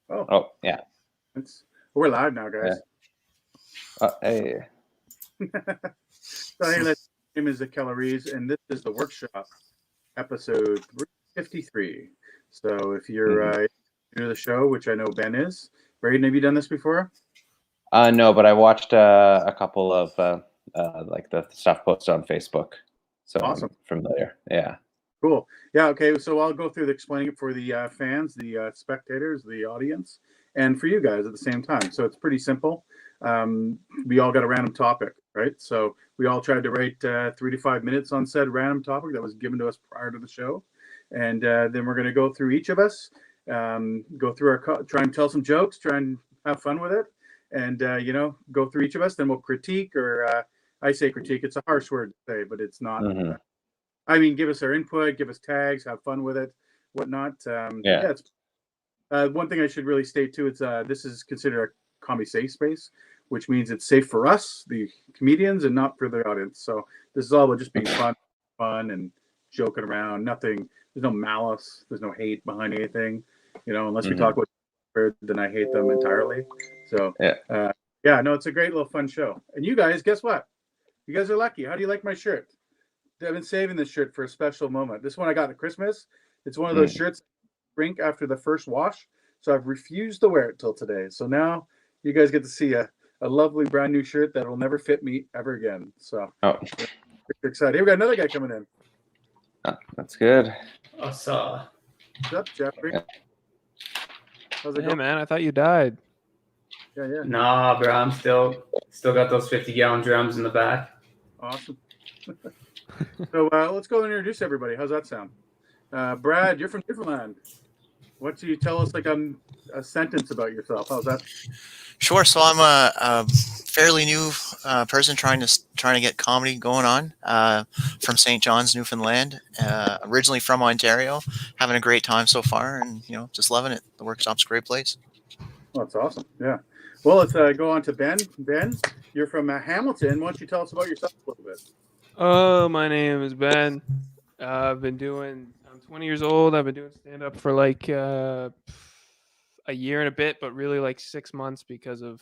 Oh, Oh, yeah. we're live now, guys. Hey. So, hey, my name is Calories, and this is the workshop episode 353. So, if you're Mhm. new to the show, which I know Ben is, Braden, have you done this before? No, but I watched a couple of like the stuff posted on Facebook, so Awesome. I'm familiar. Yeah. Cool. Yeah, okay. So, I'll go through explaining it for the fans, the spectators, the audience, and for you guys at the same time. So, it's pretty simple. We all got a random topic, right? So, we all tried to write 3 to 5 minutes on said random topic that was given to us prior to the show. And then we're going to go through each of us, go through try and tell some jokes, try and have fun with it. And, go through each of us. Then we'll critique, or I say critique, it's a harsh word to say, but it's not. Hmm. I mean, give us our input, give us tags, have fun with it, whatnot. Yeah. It's one thing I should really state too. It's this is considered a comedy safe space, which means it's safe for us, the comedians, and not for the audience. So this is all about just being fun and joking around. Nothing. There's no malice. There's no hate behind anything. Unless we Hmm. talk about, then I hate them entirely. So Yeah. yeah, no, it's a great little fun show. And you guys, guess what? You guys are lucky. How do you like my shirt? I've been saving this shirt for a special moment. This one I got at Christmas. It's one of those shirts shrink after the first wash. So I've refused to wear it till today. So now you guys get to see a lovely brand new shirt that will never fit me ever again. So Oh, we're excited. Hey, we got another guy coming in. that's good. What's up, Jeffrey? How's it Hey going? man, I thought you died. Yeah. Nah, bro, I'm still got those 50-gallon drums in the back. Awesome. So let's go and introduce everybody. How's that sound? Brad, you're from Newfoundland. What do you tell us, like a sentence about yourself? How's that? Sure. So I'm a fairly new person trying to get comedy going on from St. John's, Newfoundland. Originally from Ontario, having a great time so far, and just loving it. The workshop's a great place. Well, that's awesome. Yeah. Well, let's go on to Ben. Ben, you're from Hamilton. Why don't you tell us about yourself a little bit? Oh, my name is Ben. I'm 20 years old. I've been doing stand-up for like a year and a bit, but really like 6 months because of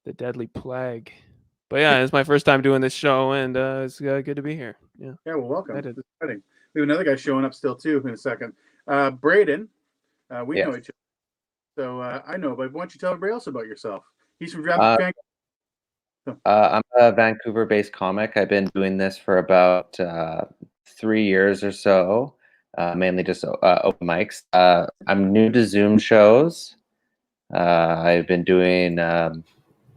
the deadly plague. But yeah, it's my first time doing this show, and it's good to be here. Yeah. Yeah, well, welcome. It's exciting. We have another guy showing up still, too, in a second. Braden, we know each other. So I know, but why don't you tell everybody else about yourself? He's from Vancouver. I'm a Vancouver-based comic. I've been doing this for about 3 years or so, mainly just open mics. I'm new to Zoom shows. I've been doing. I'm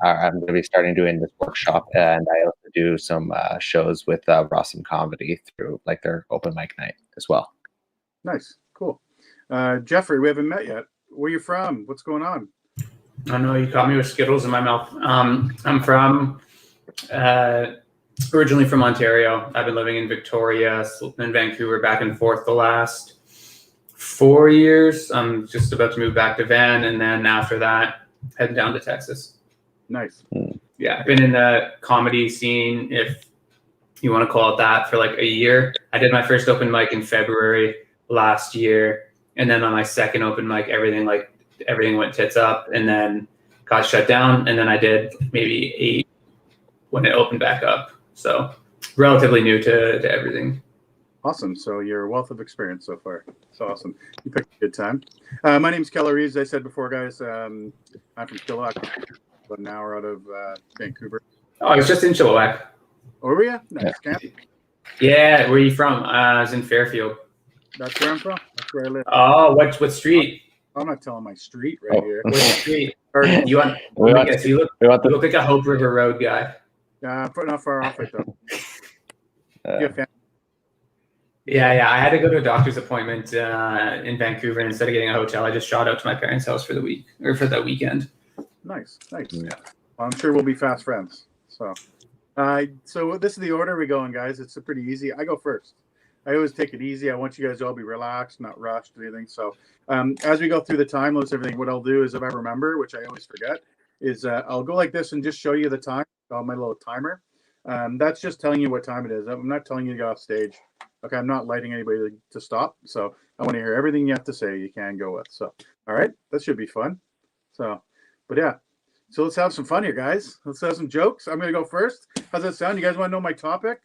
going to be starting doing this workshop, and I also do some shows with Rossum Comedy through like their open mic night as well. Nice, cool. Jeffrey, we haven't met yet. Where are you from? What's going on? I know you caught me with Skittles in my mouth. I'm from originally from Ontario. I've been living in Victoria, in Vancouver, back and forth the last 4 years. I'm just about to move back to Van, and then after that, heading down to Texas. Nice. Yeah, I've been in the comedy scene, if you want to call it that, for like a year. I did my first open mic in February last year, and then on my second open mic, everything went tits up, and then got shut down, and then I did maybe 8 when it opened back up. So relatively new to everything. Awesome. So your wealth of experience so far. It's awesome. You picked a good time. My name's Kelly, as I said before, guys. I'm from Chilliwack, about an hour out of Vancouver. Oh, I was just in Chilliwack. Oh, were you? Nice. Yeah, where are you from? I was in Fairfield. That's where I'm from. That's where I live. Oh, what street? I'm not telling my street right here. What street? You look like a Hope River Road guy. Not far off it though. Yeah. I had to go to a doctor's appointment in Vancouver, and instead of getting a hotel, I just shot out to my parents' house for the week, or for that weekend. Nice. Yeah. Well, I'm sure we'll be fast friends. So this is the order we're going, guys. It's pretty easy. I go first. I always take it easy. I want you guys to all be relaxed, not rushed or anything. So as we go through the time limits, everything, what I'll do is, if I remember, which I always forget, is I'll go like this and just show you the time on my little timer. That's just telling you what time it is. I'm not telling you to get off stage. Okay, I'm not lighting anybody to stop. So I want to hear everything you have to say. You can go with. So, all right, that should be fun. So, but yeah. So let's have some fun here, guys. Let's have some jokes. I'm going to go first. How's that sound? You guys want to know my topic?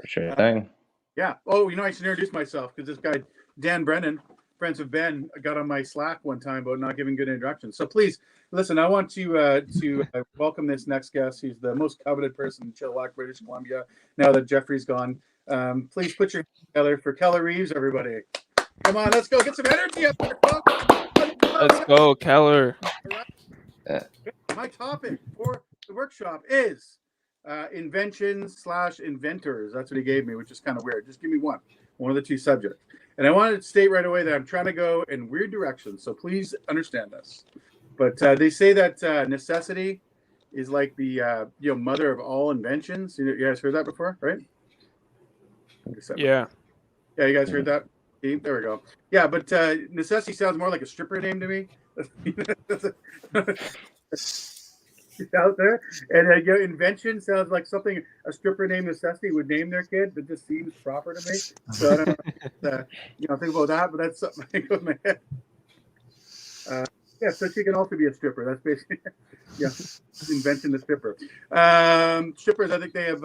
Sure thing. Yeah. Oh, I should introduce myself because this guy, Dan Brennan, friends of Ben, got on my Slack one time about not giving good introductions. So please, listen, I want to welcome this next guest. He's the most coveted person in Chilliwack, British Columbia, now that Jeffrey's gone. Please put your hands together for Keller Reeves, everybody. Come on, let's go. Get some energy up there, folks. Let's go, Keller. My topic for the workshop is inventions/inventors. That's what he gave me, which is kind of weird. Just give me one of the two subjects. And I wanted to state right away that I'm trying to go in weird directions, so please understand this. But they say that necessity is like the mother of all inventions. You guys heard that before, right? Yeah. Yeah, you guys heard that? There we go. Yeah, but necessity sounds more like a stripper name to me. Out there, and invention sounds like something a stripper named Necessity would name their kid. That just seems proper to me. So I don't know, think about that, but that's something that goes in my head. Yeah, so she can also be a stripper. That's basically invention the stripper. Strippers, I think they have.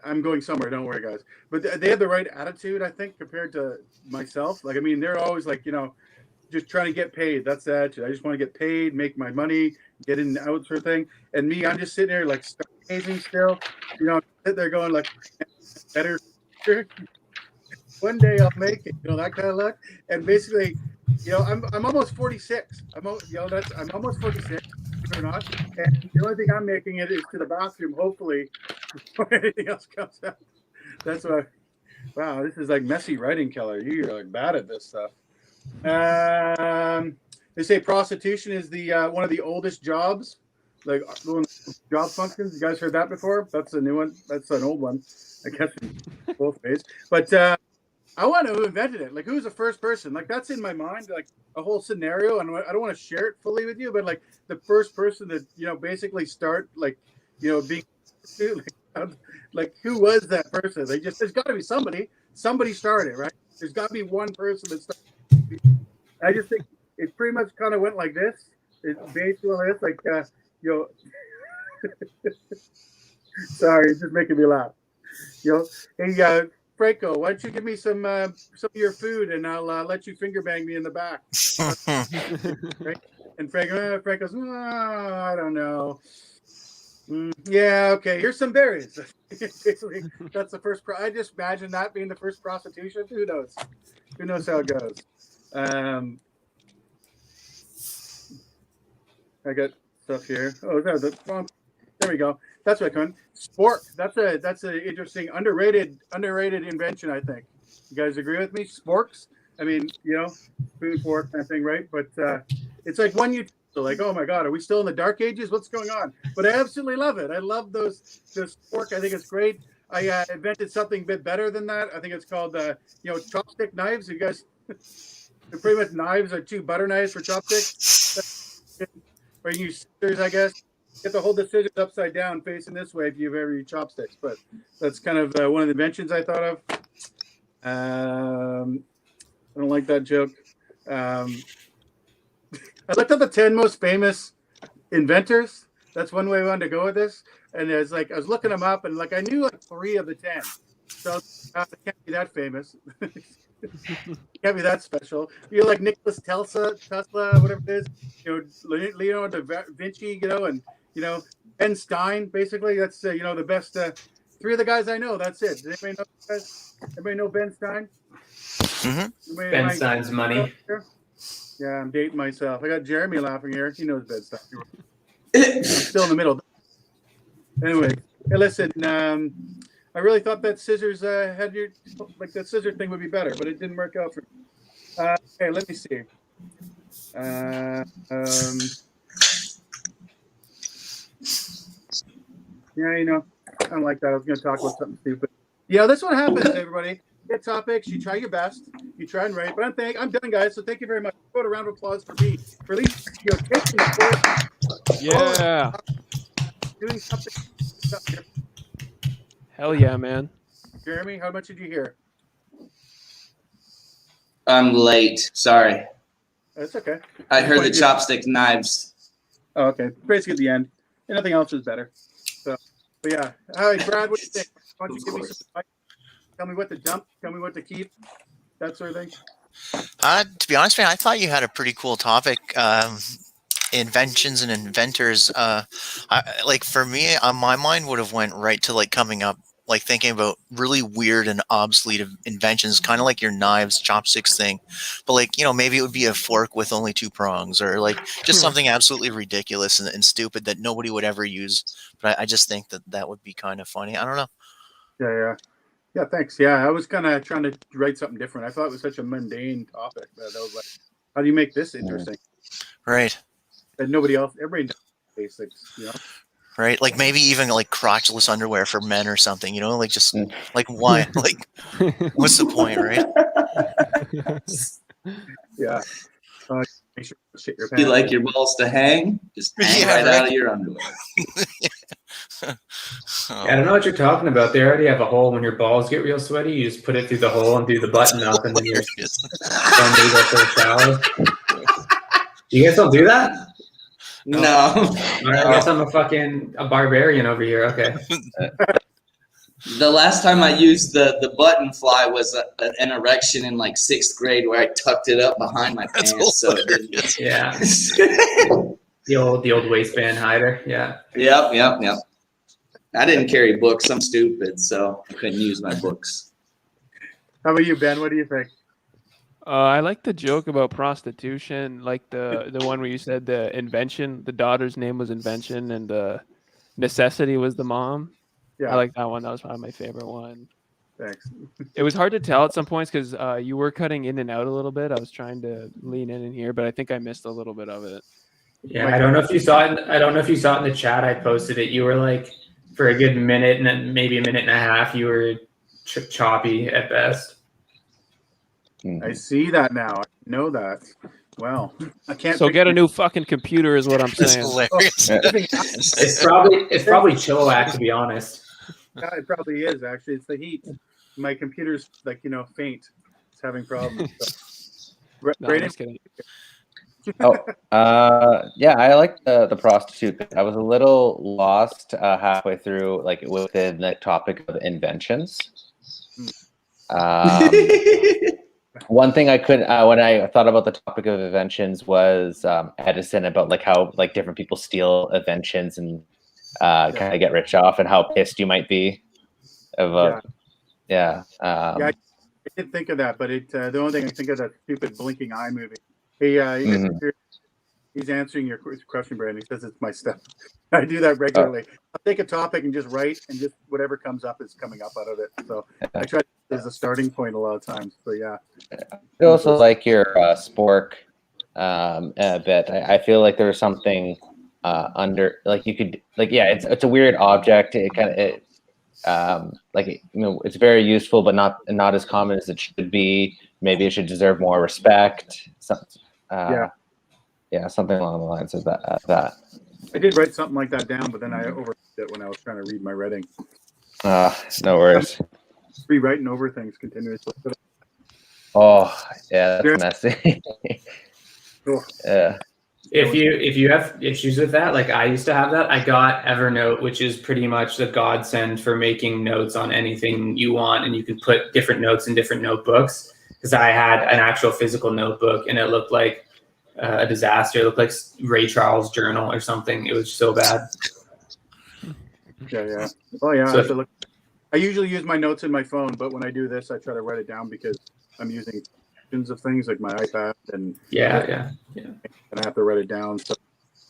I'm going somewhere. Don't worry, guys. But they have the right attitude, I think, compared to myself. Like, I mean, they're always like, just trying to get paid. That's the attitude. I just want to get paid, make my money, get in and out sort of thing. And me, I'm just sitting there like stargazing still. Sit there going like, better. One day I'll make it. That kind of luck. And basically, I'm almost 46. I'm almost 46 or not. And the only thing I'm making it is to the bathroom, hopefully, before anything else comes out. That's why. Wow, this is like messy writing, Keller. You're like bad at this stuff. They say prostitution is the one of the oldest jobs, like job functions. You guys heard that before? That's a new one. That's an old one, I guess, in both ways. But I want to know who invented it. Like, who's the first person? Like, that's in my mind, like a whole scenario, and I don't want to share it fully with you, but like the first person that basically start like being like who was that person? There's got to be somebody. Somebody started, right? There's got to be one person that started. I just think it pretty much kind of went like this. It's based on this, like sorry, it's just making me laugh. Hey, Franco, why don't you give me some of your food, and I'll let you finger bang me in the back. Right? And Franco's, I don't know. Yeah, okay. Here's some berries. Basically, that's the first. I just imagine that being the first prostitution. Who knows? Who knows how it goes? I got stuff here. Oh, there we go. That's what I can. Spork. That's an interesting, underrated invention, I think. You guys agree with me? Sporks. I mean, food, fork, kind of thing, right? But it's like one like, oh my God, are we still in the dark ages? What's going on? But I absolutely love it. I love those fork. I think it's great. I invented something a bit better than that. I think it's called chopstick knives. You guys, they're pretty much knives are two butter knives for chopsticks. Or you use scissors, I guess. You have to hold the scissors upside down, facing this way if you've ever used chopsticks. But that's kind of one of the inventions I thought of. I don't like that joke. I looked up the 10 most famous inventors. That's one way I wanted to go with this. And it's like I was looking them up, and like I knew like 3 of the 10. So it can't be that famous. Can't be that special. You're like Nicholas Tesla, whatever it is. Leonardo da Vinci, and Ben Stein. Basically, that's the best. 3 of the guys I know. That's it. Does anybody know guys? Everybody know Ben Stein? Mm-hmm. Ben Stein's money. Yeah, I'm dating myself. I got Jeremy laughing here. He knows Ben Stein. I'm still in the middle. Anyway, hey, listen. I really thought that scissors had that scissor thing would be better, but it didn't work out for me. Okay, let me see. Yeah, I don't like that. I was going to talk about something stupid. That's what happens, everybody. Get topics. You try your best. You try and write. But I'm done, guys. So thank you very much. Put a round of applause for me for at least taking the course. Yeah. Doing something Hell yeah, man. Jeremy, how much did you hear? I'm late. Sorry. That's okay. I heard the Just- chopstick knives. Oh, okay. Basically at the end. Anything else is better. So, but yeah. Hi, Brad, what do you think? Why don't you give me some advice? Tell me what to dump. Tell me what to keep. That sort of thing. To be honest, man, I thought you had a pretty cool topic. Inventions and inventors. Like for me, my mind would have went right to like coming up, like thinking about really weird and obsolete inventions, kind of like your knives, chopsticks thing. But like, maybe it would be a fork with only 2 prongs, or like just something absolutely ridiculous and stupid that nobody would ever use. But I just think that would be kind of funny. I don't know. Yeah, thanks. Yeah, I was kind of trying to write something different. I thought it was such a mundane topic that I was like, how do you make this interesting? Right. And nobody else, everybody knows basics, Right. Like maybe even like crotchless underwear for men or something, like just like why? Like what's the point, right? Yeah. Make sure you shit your You pants. like your balls to hang? Just hang Yeah, right right. out of your underwear. I don't know what you're talking about. They already have a hole when your balls get real sweaty. You just put it through the hole and do the button up, and then you're don't need that for a shower. You guys don't do that? No. I guess I'm a barbarian over here. Okay. The last time I used the button fly was an erection in like 6th grade where I tucked it up behind my That's pants. So it didn't. Yeah. The old waistband hider. Yeah. Yep. I didn't carry books. I'm stupid, so I couldn't use my books. How about you, Ben? What do you think? I like the joke about prostitution, like the one where you said the invention, the daughter's name was Invention, and the necessity was the mom. Yeah. I like that one. That was probably my favorite one. Thanks. It was hard to tell at some points because you were cutting in and out a little bit. I was trying to lean in here, but I think I missed a little bit of it. Yeah. I don't know if you saw it. I don't know if you saw it in the chat. I posted it. You were like, for a good minute and then maybe a minute and a half, you were choppy at best. I see that now. I know that. Well, I can't. So get a new fucking computer is what I'm That's saying. hilarious. It's probably Chilliwack, to be honest. Yeah, it probably is actually. It's the heat. My computer's like faint. It's having problems. So. No, I'm Brayden? just kidding. Yeah, I like the prostitute bit. I was a little lost halfway through, like within the topic of inventions. One thing I could, when I thought about the topic of inventions, was Edison, about like how like different people steal inventions and kind of get rich off, and how pissed you might be. I didn't think of that, but the only thing I think of that stupid blinking eye movie. Hey, he's answering your question, Brandon. He says it's my stuff. I do that regularly. I'll take a topic and just write, and just whatever comes up is coming up out of it. So I try as a starting point a lot of times. So yeah. I also like your spork bit. I feel like there's something under, like you could, like, yeah, it's a weird object. It kind of like it's very useful, but not as common as it should be. Maybe it should deserve more respect. Something along the lines of that. I did write something like that down, but then I overwrote it when I was trying to read my writing. No worries. Rewriting over things continuously. Oh yeah, that's messy. Yeah. If you have issues with that, like I used to have that, I got Evernote, which is pretty much the godsend for making notes on anything you want, and you can put different notes in different notebooks. Because I had an actual physical notebook, and it looked like a disaster. It looked like Ray Charles' journal or something. It was so bad. Yeah. Oh yeah. So, I usually use my notes in my phone, but when I do this, I try to write it down because I'm using of things like my iPad and yeah. And I have to write it down, so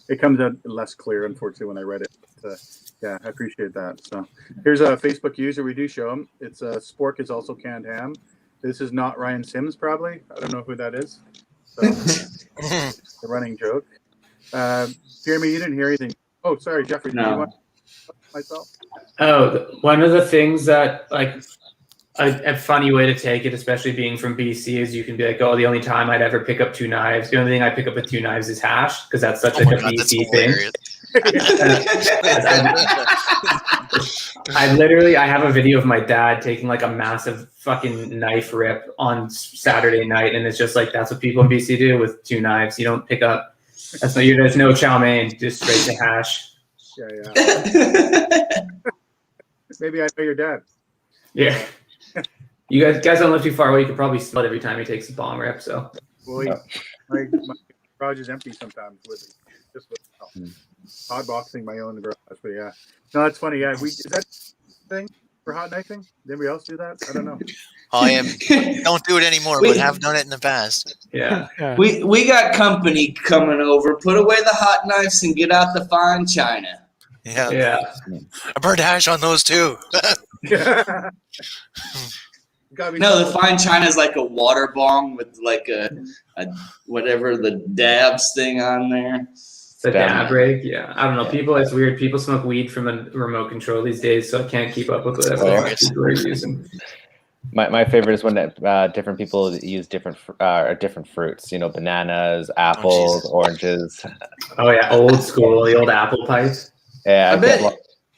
it comes out less clear, unfortunately, when I read it. But, yeah, I appreciate that. So here's a Facebook user. We do show him. It's Spork is also canned ham. This is not Ryan Sims, probably. I don't know who that is. So it's a running joke. Jeremy, you didn't hear anything. Oh, sorry, Jeffrey. No. Do you want myself? Oh, one of the things that like a funny way to take it, especially being from BC, is you can be like, oh, the only time I'd ever pick up 2 knives, the only thing I pick up with 2 knives is hash, because that's such like a BC thing. I have a video of my dad taking like a massive fucking knife rip on Saturday night, and it's just like that's what people in BC do with 2 knives. You don't pick up. There's no chow mein, just straight to hash. Yeah. Maybe I know your dad. Yeah. You guys don't live too far away. You could probably smell it every time he takes a bomb rip. So. Well, my garage is empty sometimes with hot boxing my own garage. But yeah, no, that's funny. Yeah, is that thing for hot knifing? Did anybody else do that? I don't know. Don't do it anymore, but have done it in the past. Yeah. We got company coming over. Put away the hot knives and get out the fine china. Yeah. I burned hash on those too. No, the fine china is like a water bong with like a whatever the dabs thing on there. The dab rig, yeah. I don't know. It's weird. People smoke weed from a remote control these days, so I can't keep up with whatever people are using. My favorite is when different people use different fruits. You know, bananas, apples, oranges. Oh yeah, old school, the old apple pipe. Yeah, I bet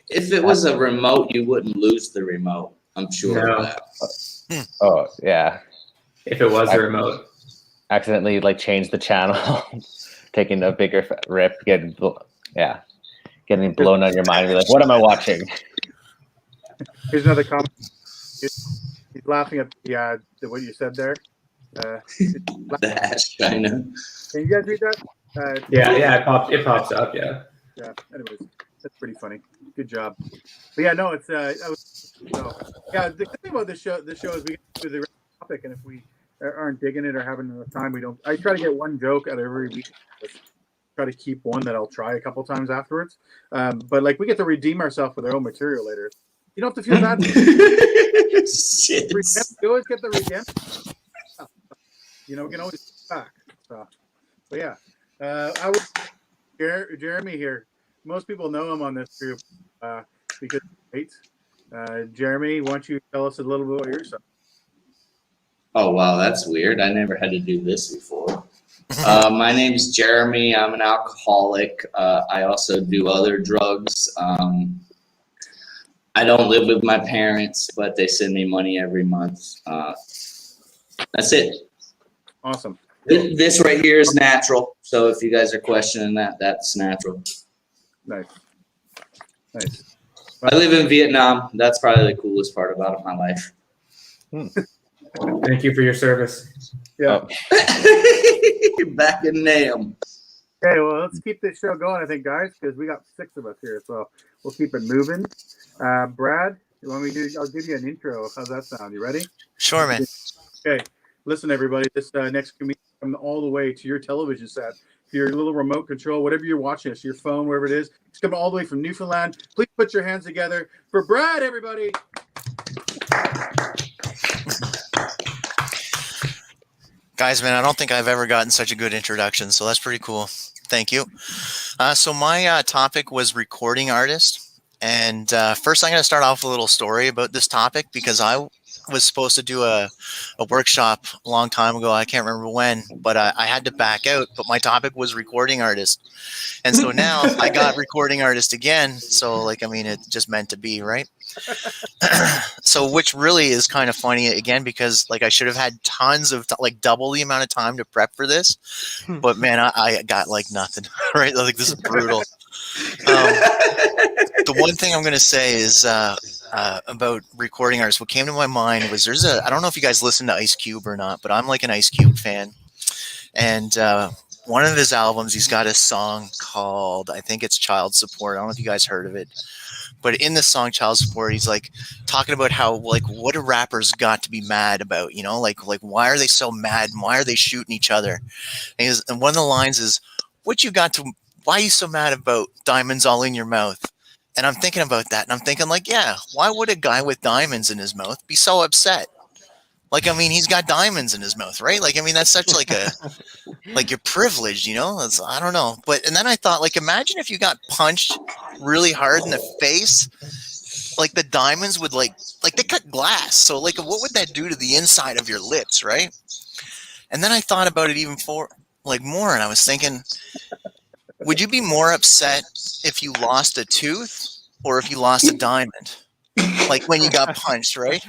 if it was a remote, you wouldn't lose the remote. I'm sure of that. Oh yeah. If it was a remote. Accidentally change the channel, taking a bigger rip, getting blown on your mind. You're like, what am I watching? Here's another comment. He's laughing at the what you said there. The hash china. Can you guys read that? It pops up. Yeah. Yeah. Anyways, that's pretty funny. Good job. But yeah, no, it's the thing about this show is we get to the topic, and if we aren't digging it or having enough time, we don't. I try to get one joke out of every week. Try to keep one that I'll try a couple times afterwards. But we get to redeem ourselves with our own material later. You don't have to feel bad. Shit. You always get the redemption. We can always come back. So, but yeah, I was Jeremy here. Most people know him on this group because Jeremy, why don't you tell us a little bit about yourself? Oh wow, that's weird. I never had to do this before. My name's Jeremy. I'm an alcoholic. I also do other drugs. I don't live with my parents, but they send me money every month. That's it. Awesome. This right here is natural. So if you guys are questioning that, that's natural. Nice. I live in Vietnam. That's probably the coolest part about my life. Thank you for your service. Yeah. Back in Nam. Okay, well, let's keep this show going, I think, guys, because we got 6 of us here, so we'll keep it moving. Brad, you want me to I'll give you an intro. How's that sound? You ready? Sure, man. Okay. Listen, everybody, this next comedian coming all the way to your television set, to your little remote control, whatever you're watching, it's your phone, wherever it is. It's coming all the way from Newfoundland. Please put your hands together for Brad, everybody. Guys, man, I don't think I've ever gotten such a good introduction, so that's pretty cool. Thank you. So my topic was recording artist. And first I'm going to start off with a little story about this topic because I was supposed to do a workshop a long time ago. I can't remember when, but I had to back out. But my topic was recording artist. And so now I got recording artist again. So it just meant to be, right? So which really is kind of funny again, because I should have had tons of double the amount of time to prep for this. But man, I got nothing, right? This is brutal. The one thing I'm going to say is about recording artists. What came to my mind was I don't know if you guys listen to Ice Cube or not, but I'm an Ice Cube fan. And one of his albums, he's got a song called, I think it's Child Support. I don't know if you guys heard of it. But in the song Child Support, he's talking about how what do rappers got to be mad about? Why are they so mad? And why are they shooting each other? And one of the lines is, why are you so mad about diamonds all in your mouth? And I'm thinking about that, and I'm thinking why would a guy with diamonds in his mouth be so upset? He's got diamonds in his mouth, right? That's such you're privileged, I don't know. And then I thought, imagine if you got punched really hard in the face, the diamonds would they cut glass. So what would that do to the inside of your lips, right? And then I thought about it even more, and I was thinking, would you be more upset if you lost a tooth or if you lost a diamond? Like when you got punched, right?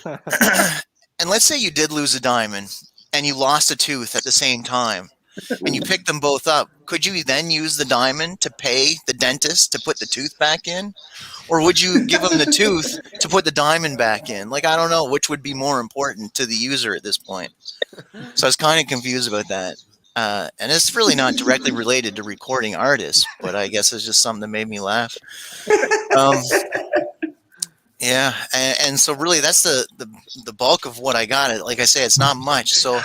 And let's say you did lose a diamond and you lost a tooth at the same time and you picked them both up. Could you then use the diamond to pay the dentist to put the tooth back in? Or would you give him the tooth to put the diamond back in? Like, I don't know which would be more important to the user at this point. So I was kind of confused about that. And it's really not directly related to recording artists, but I guess it's just something that made me laugh. Yeah, and so really that's the bulk of what I got. Like I say, it's not much. So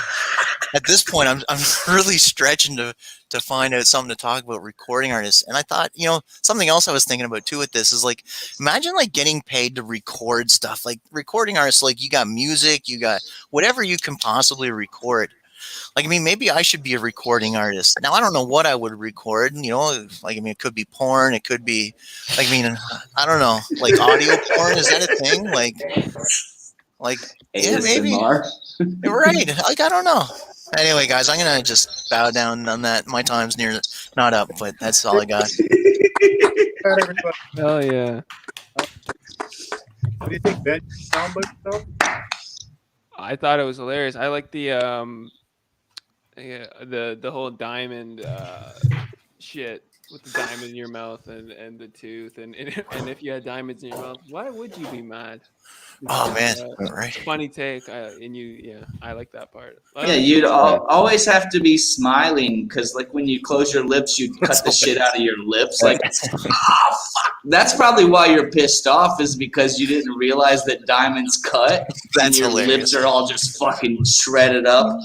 at this point, I'm really stretching to find out something to talk about recording artists. And I thought, something else I was thinking about too with this is like, imagine like getting paid to record stuff. Like recording artists, like you got music, you got whatever you can possibly record. Like, I mean, maybe I should be a recording artist. Now, I don't know what I would record, like, I mean, it could be porn. It could be, like, I mean, I don't know, like audio porn. Is that a thing? Like, yeah, maybe. Right. Like, I don't know. Anyway, guys, I'm going to just bow down on that. My time's not up, but that's all I got. Hell yeah. What do you think, Ben? Sound like yourself? I thought it was hilarious. I like the whole diamond shit with the diamond in your mouth and the tooth and if you had diamonds in your mouth, why would you be mad? Oh man, right. Funny take. I like that part. Yeah, you'd always have to be smiling because, like, when you close your lips, you cut the shit out of your lips. Like, fuck. That's probably why you're pissed off, is because you didn't realize that diamonds cut. That's and your hilarious. lips are all just fucking shredded up.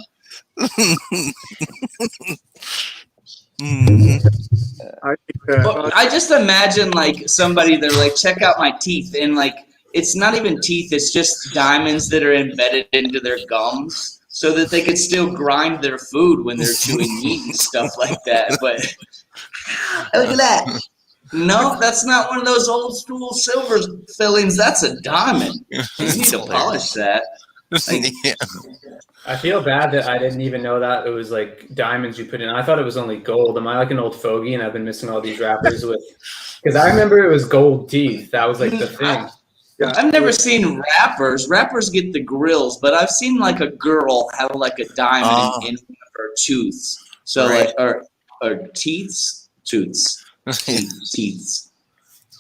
I just imagine like somebody, they're like, check out my teeth, and like it's not even teeth, it's just diamonds that are embedded into their gums so that they could still grind their food when they're chewing meat and stuff like that. But look at that. No, that's not one of those old school silver fillings. That's a diamond. You need to polish that. Like, Yeah. I feel bad that I didn't even know that it was like diamonds you put in. I thought it was only gold. Am I like an old fogey and I've been missing all these rappers with? Because I remember it was gold teeth. That was like the thing. I've never seen rappers. Rappers get the grills, but I've seen like a girl have like a diamond in one of her tooths. So Right. like, or teeths, teeths.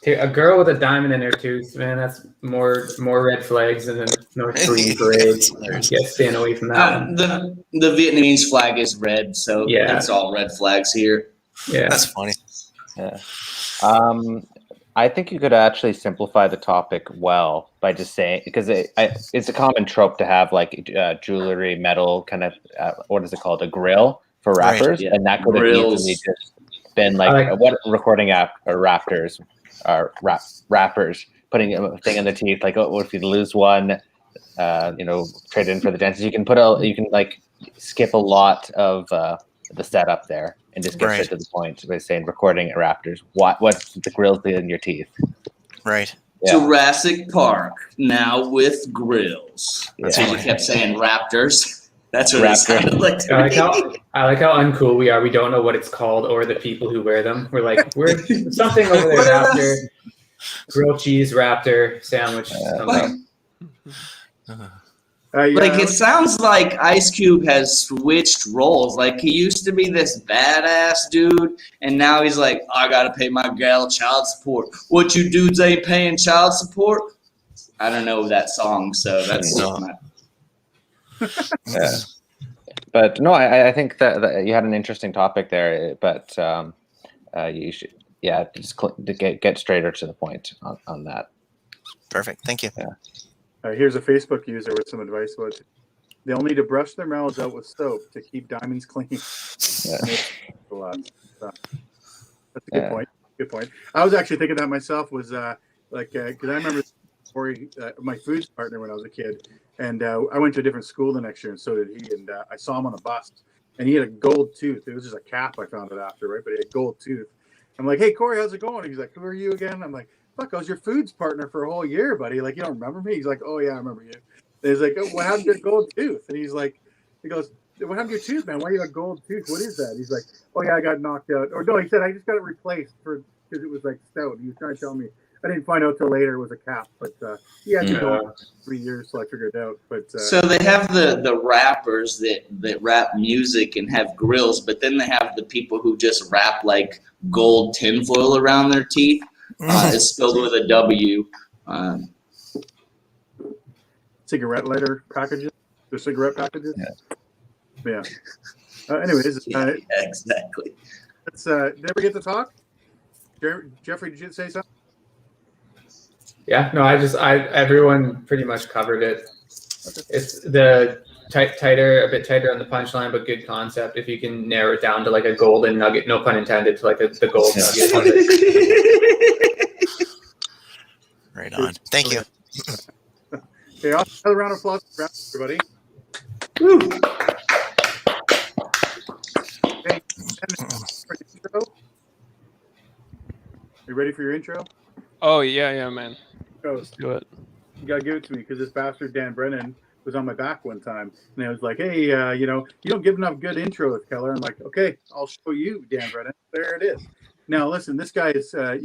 A girl with a diamond in her tooth, man, that's more red flags than the North Korean parade. Yeah, staying away from that one. The Vietnamese flag is red, so Yeah. it's all red flags here. Yeah. That's funny. Yeah. I think you could actually simplify the topic well by just saying, because it's a common trope to have like jewelry, metal, kind of, what is it called, a grill for Right, rappers, yeah. and that could have easily just been like what recording app or rappers putting a thing in the teeth. Like, what if you lose one? Trade in for the dentist. You can like skip a lot of the setup there and just get straight to the point by saying recording at Raptors. What's the grills in your teeth? Right. Yeah. Jurassic Park now with grills. Yeah. So you kept saying Raptors. That's what it sounded like to me. I like how uncool we are. We don't know what it's called or the people who wear them. We're like, we're something over there after grilled cheese raptor sandwich. Like, it sounds like Ice Cube has switched roles. Like, he used to be this badass dude, and now he's like, I gotta pay my gal child support. What, you dudes ain't paying child support? I don't know that song, so that's not. Yeah. But no, I think that you had an interesting topic there, but you should, just get straighter to the point on that. Perfect. Thank you. Yeah. Here's a Facebook user with some advice. They'll need to brush their mouths out with soap to keep diamonds clean. Yeah. That's a good point. Good point. I was actually thinking that myself. Was because I remember Corey, my foods partner, when I was a kid, and I went to a different school the next year, and so did he. And I saw him on a bus, and he had a gold tooth. It was just a cap. I found it after, right? But he had a gold tooth. I'm like, hey Corey, how's it going? He's like, who are you again? I'm like, fuck, I was your foods partner for a whole year, buddy. Like, you don't remember me? He's like, oh yeah, I remember you. And he's like, oh, what happened to your gold tooth? And he goes, what happened to your tooth, man? Why you got a gold tooth? What is that? He's like, oh yeah, I got knocked out. Or no, he said I just got it replaced because it was like stout. He was trying to tell me. I didn't find out till later it was a cap, but he had to go 3 years till I figured it out. But so they have the rappers that rap music and have grills, but then they have the people who just rap like gold tinfoil around their teeth. It's spelled with a W. Cigarette lighter packages, the cigarette packages. Yeah. Anyways, Yeah, exactly. Let's. Did I ever get to talk? Jeffrey, did you say something? Yeah, no, everyone pretty much covered it. Okay. It's the a bit tighter on the punchline, but good concept. If you can narrow it down to like a golden nugget, no pun intended, to like the gold nugget. Right on. Thank you. Okay, another round of applause, everybody. Woo. Okay, you ready for your intro? Oh yeah, man. Go. Let's do it. You gotta give it to me because this bastard Dan Brennan was on my back one time, and I was like, "Hey, you don't give enough good intros, Keller." I'm like, "Okay, I'll show you, Dan Brennan." There it is. Now, listen, this guy is, a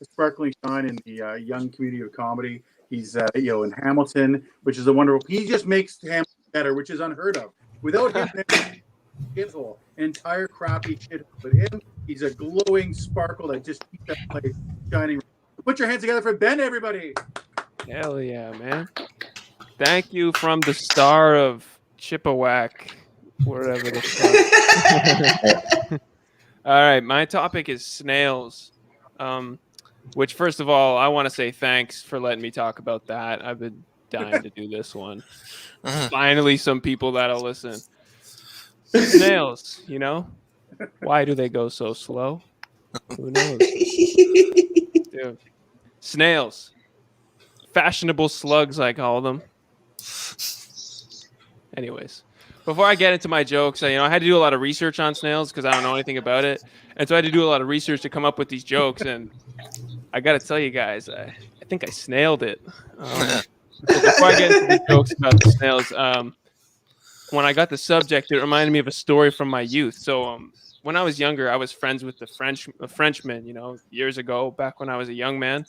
sparkling shine in the young community of comedy. He's, in Hamilton, which is a wonderful. He just makes Hamilton better, which is unheard of. Without him, shithole, entire crappy shithole. But him, he's a glowing sparkle that just keeps that place shining. Put your hands together for Ben, everybody. Hell yeah, man. Thank you from the star of Chippewack, wherever the fuck. All right, my topic is snails, which, first of all, I want to say thanks for letting me talk about that. I've been dying to do this one. Finally, some people that'll listen. Snails, why do they go so slow? Who knows? Dude. Snails. Fashionable slugs, I call them. Anyways, before I get into my jokes, I had to do a lot of research on snails because I don't know anything about it. And so I had to do a lot of research to come up with these jokes. And I got to tell you guys, I think I snailed it. So before I get into the jokes about the snails, when I got the subject, it reminded me of a story from my youth. So when I was younger, I was friends with a Frenchman, years ago, back when I was a young man.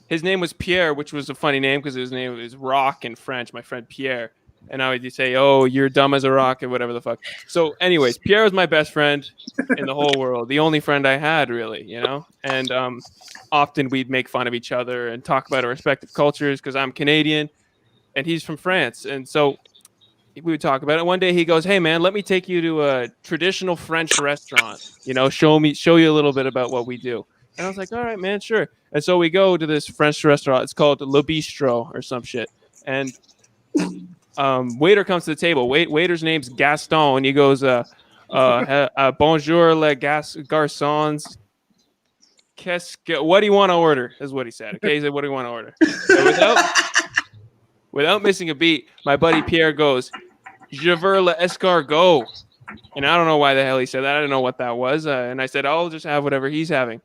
His name was Pierre, which was a funny name because his name was rock in French, my friend Pierre. And I would just say, oh, you're dumb as a rock or whatever the fuck. So anyways, Pierre was my best friend in the whole world, the only friend I had, really, And often we'd make fun of each other and talk about our respective cultures because I'm Canadian and he's from France. And so we would talk about it. One day he goes, hey, man, let me take you to a traditional French restaurant, show you a little bit about what we do. And I was like, all right, man, sure. And so we go to this French restaurant. It's called Le Bistro or some shit. And waiter comes to the table. Waiter's name's Gaston. And he goes, bonjour, les garçons. What do you want to order? Is what he said. Okay, he said, what do you want to order? So without missing a beat, my buddy Pierre goes, je veux l'escargot. And I don't know why the hell he said that. I don't know what that was. And I said, I'll just have whatever he's having.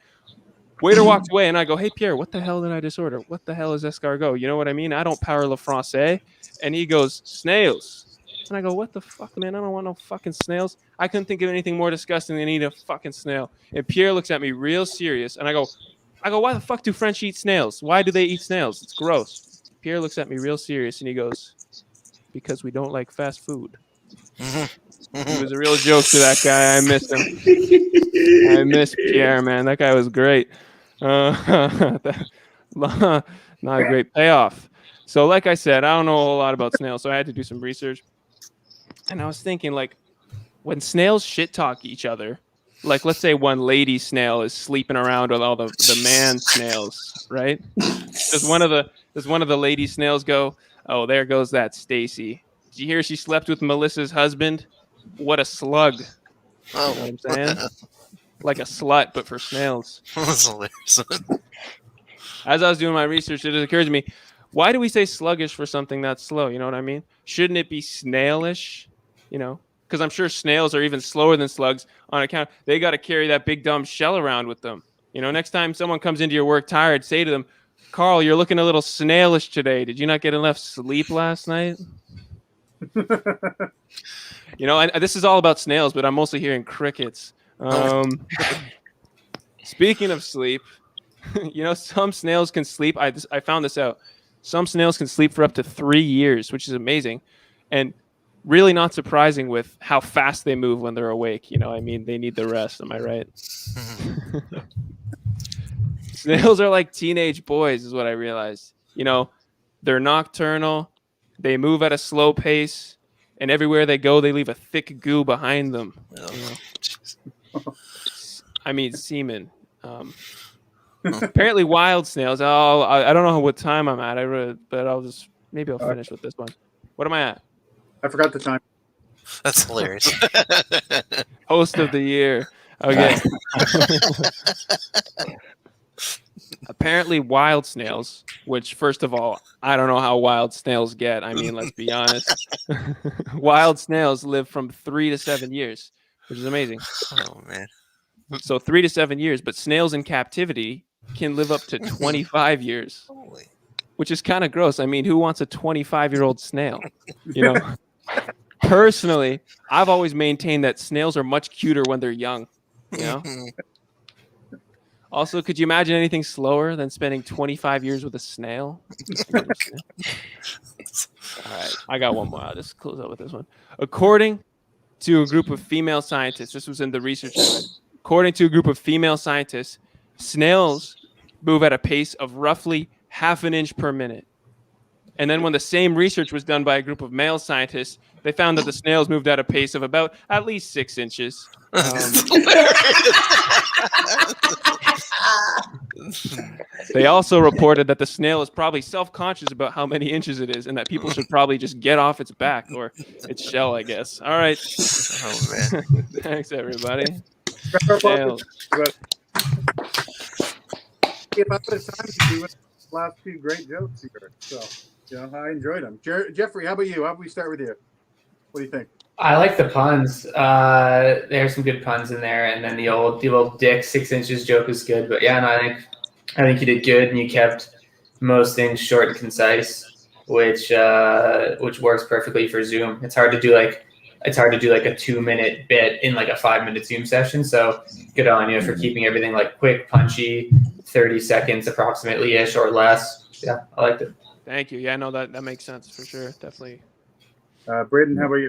Waiter walks away, and I go, hey, Pierre, what the hell did I just order? What the hell is escargot? You know what I mean? I don't parle français. And he goes, snails. And I go, what the fuck, man? I don't want no fucking snails. I couldn't think of anything more disgusting than eating a fucking snail. And Pierre looks at me real serious, and I go, why the fuck do French eat snails? Why do they eat snails? It's gross. Pierre looks at me real serious, and he goes, because we don't like fast food. He was a real joke to that guy. I miss him. I miss Pierre, man. That guy was great. Not a great payoff. So like I said, I don't know a whole lot about snails, so I had to do some research. And I was thinking, like, when snails shit talk each other, like, let's say one lady snail is sleeping around with all the man snails, right? Does one of the lady snails go, oh, there goes that Stacy. Did you hear she slept with Melissa's husband? What a slug. Oh. You know what I'm saying? Like a slut, but for snails. That's hilarious. As I was doing my research, it occurred to me, why do we say sluggish for something that's slow? You know what I mean? Shouldn't it be snailish? Because I'm sure snails are even slower than slugs on account. They got to carry that big dumb shell around with them. Next time someone comes into your work tired, say to them, Carl, you're looking a little snailish today. Did you not get enough sleep last night? You know, this is all about snails, but I'm mostly hearing crickets. Speaking of sleep, you know, some snails can sleep. I found this out. Some snails can sleep for up to 3 years, which is amazing, and really not surprising with how fast they move when they're awake. You know, I mean, they need the rest. Am I right? Snails are like teenage boys, is what I realized. You know, they're nocturnal, they move at a slow pace, and everywhere they go, they leave a thick goo behind them. You know? I mean, semen. Apparently, wild snails. I don't know what time I'm at. But maybe I'll finish with this one. What am I at? I forgot the time. That's hilarious. Host of the year. Okay. Apparently, wild snails, which, first of all, I don't know how wild snails get. I mean, let's be honest. Wild snails live from 3 to 7 years, which is amazing. Oh, man. So 3 to 7 years, but snails in captivity can live up to 25 years, Holy. which is kind of gross. I mean, who wants a 25-year-old snail? You know, personally, I've always maintained that snails are much cuter when they're young. You know. Also, could you imagine anything slower than spending 25 years with a snail? All right, I got one more. I'll just close out with this one. According to a group of female scientists, this was in the research I read. According to a group of female scientists, snails move at a pace of roughly half an inch per minute. And then when the same research was done by a group of male scientists, they found that the snails moved at a pace of about at least 6 inches. They also reported that the snail is probably self-conscious about how many inches it is and that people should probably just get off its back or its shell, I guess. All right. Oh, man. Thanks, everybody. Snails. About the time to do last few great jokes here. So, you know, I enjoyed them. Jeffrey, how about you? How about we start with you? What do you think? I like the puns. There's some good puns in there, and then the old dick 6 inches joke was good. But yeah, no, I think you did good, and you kept most things short and concise, which works perfectly for Zoom. It's hard to do like a 2-minute bit in like a 5-minute Zoom session. So good on you for keeping everything like quick, punchy, 30 seconds approximately ish or less. Yeah, I liked it. Thank you. Yeah, no, that makes sense for sure. Definitely. Braden, how about you?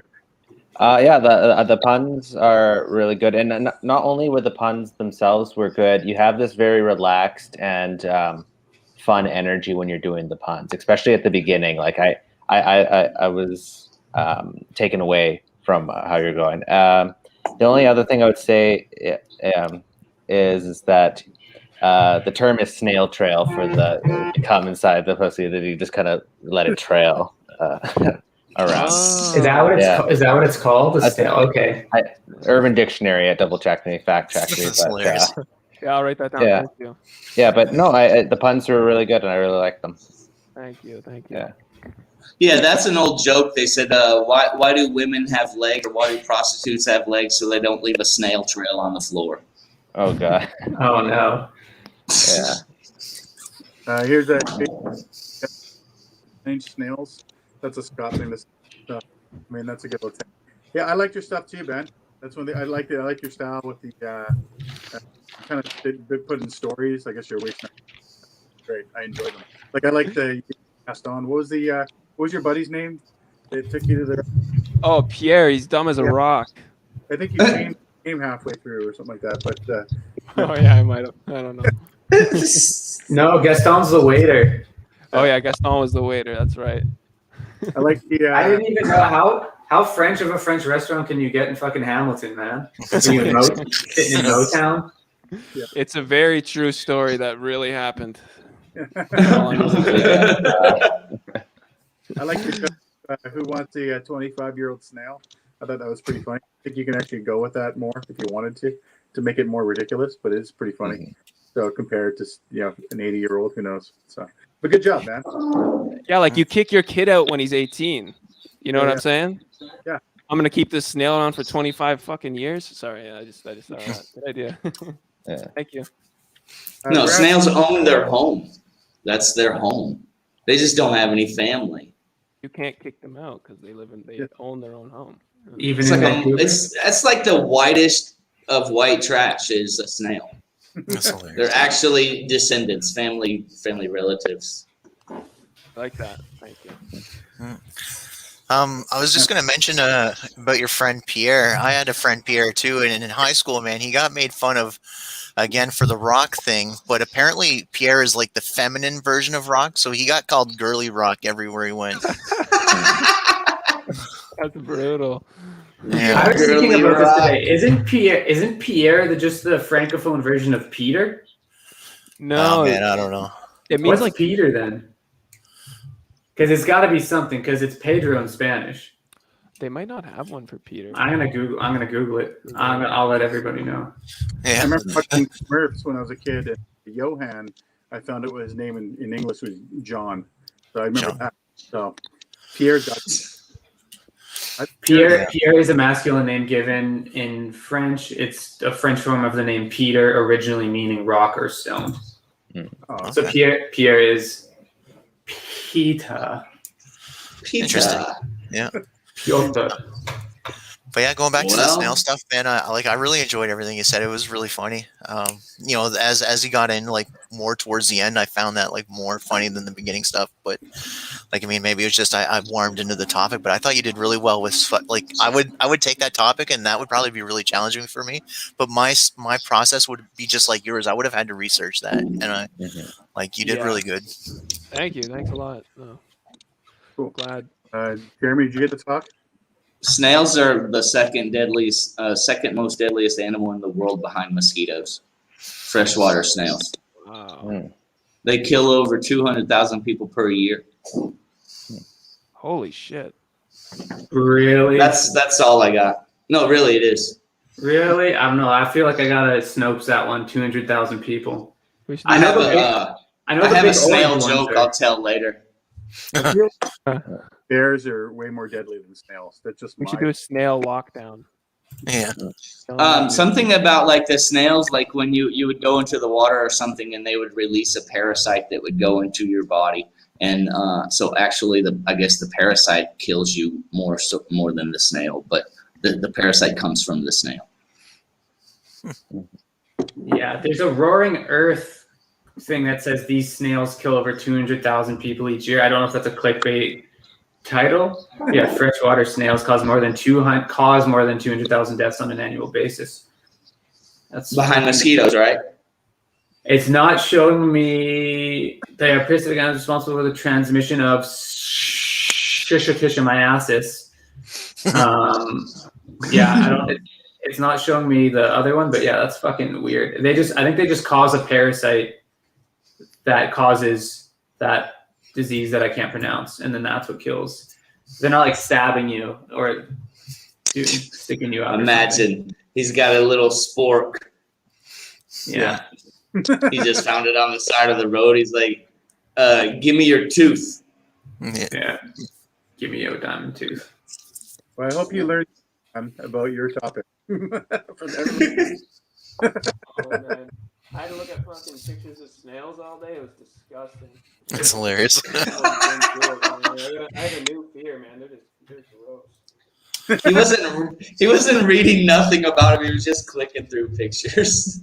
Yeah, the puns are really good, and not only were the puns themselves were good. You have this very relaxed and fun energy when you're doing the puns, especially at the beginning. Like I was taken away from how you're going. The only other thing I would say is that the term is snail trail for the come inside the pussy that you just kind of let it trail around. Oh. Is that what it's called? The snail. Okay. Urban Dictionary at double checked me, fact checked me. That's But, hilarious. Yeah, I'll write that down. Yeah. Thank you. yeah, but no, the puns were really good, and I really liked them. Thank you. Yeah. Yeah, that's an old joke. They said, why do women have legs, or why do prostitutes have legs so they don't leave a snail trail on the floor? Oh god. Oh no. Yeah. Here's a snails. That's a Scott thing. I mean, that's a good little thing. Yeah, I liked your stuff too, Ben. That's one thing I like. I like your style with the kind of did put in stories. I guess you're wasting. Great, I enjoyed them. Like I like the passed on. What was your buddy's name? It took you to the. Oh, Pierre, he's dumb as a rock. I think you came halfway through or something like that. But Oh yeah, I might have. I don't know. No, Gaston's the waiter. Oh yeah, Gaston was the waiter. That's right. I like the. I didn't even know how French of a French restaurant can you get in fucking Hamilton, man? Sitting in Motown. Yeah. It's a very true story that really happened. I like your who wants a 25-year-old snail. I thought that was pretty funny. I think you can actually go with that more if you wanted to make it more ridiculous, but it's pretty funny. Mm-hmm. So compared to an 80-year-old, who knows? So, but good job, man. Yeah, like you kick your kid out when he's 18. You know what I'm saying? Yeah. I'm gonna keep this snail on for 25 fucking years. Sorry, I just thought that. Good idea. Yeah. Thank you. No, snails own their home. That's their home. They just don't have any family. You can't kick them out because they own their own home. Even It's in like Vancouver? that's like the whitest of white trash is a snail. That's hilarious. They're actually descendants, family relatives. I like that. Thank you. I was just gonna mention about your friend Pierre. I had a friend Pierre too, and in high school, man, he got made fun of again for the rock thing. But apparently, Pierre is like the feminine version of rock, so he got called girly rock everywhere he went. That's brutal. Yeah. I was thinking Girly about this rock. today. Isn't Pierre just the francophone version of Peter? No, Oh man, I don't know. it means What's like Peter then? Because it's got to be something. Because it's Pedro in Spanish. they might not have one for Peter. I'm gonna Google it. I'll let everybody know. I Yeah. remember watching Smurfs when I was a kid, and Johan, I found out what his name in English was John. So I remember John. that. So Pierre got Pierre is a masculine name given in French. It's a French form of the name Peter, originally meaning rock or stone. Oh, So Pierre is Peter. Interesting. Yeah. Piotr. But yeah, going back to the Well- snail stuff, man, I really enjoyed everything you said. It was really funny. As he got in like more towards the end, I found that like more funny than the beginning stuff. But like, I mean, maybe it was just I warmed into the topic. But I thought you did really well with like I would take that topic, and that would probably be really challenging for me. But my process would be just like yours. I would have had to research that, and you did Yeah. really good. Thank you. Thanks a lot. No. Cool. Glad. Jeremy, did you get to talk? Snails are the second most deadliest animal in the world behind mosquitoes. Freshwater snails. Wow. They kill over 200,000 people per year. Holy shit. Really? That's all I got. No, really, it is. Really? I don't know. I feel like I gotta Snopes that one. 200,000 people. We should I do have that. I know I the have a big snail orange ones joke are- I'll tell later. Bears are way more deadly than snails. That's just We should my do a snail lockdown. Yeah. Something about like the snails, like when you would go into the water or something, and they would release a parasite that would go into your body, and so actually, I guess the parasite kills you more than the snail, but the parasite comes from the snail. Yeah, there's a Roaring Earth thing that says these snails kill over 200,000 people each year. I don't know if that's a clickbait title. Yeah, freshwater snails cause more than 200,000 deaths on an annual basis. That's Behind mosquitoes, right? It's not showing me they are parasitic animals responsible for the transmission of trichomoniasis. Yeah, I don't. It's not showing me the other one, but yeah, that's fucking weird. I think they just cause a parasite that causes that disease that I can't pronounce, and then that's what kills. They're not like stabbing you or sticking you out. Imagine he's got a little spork. Yeah. He just found it on the side of the road. He's like, "Give me your tooth." Yeah. Give me your diamond tooth. Well, I hope you learned about your topic. From everybody. Oh, man. I had to look at fucking pictures of snails all day. It was disgusting. It's hilarious. I had a new fear, man. They're gross. He wasn't reading nothing about him. He was just clicking through pictures.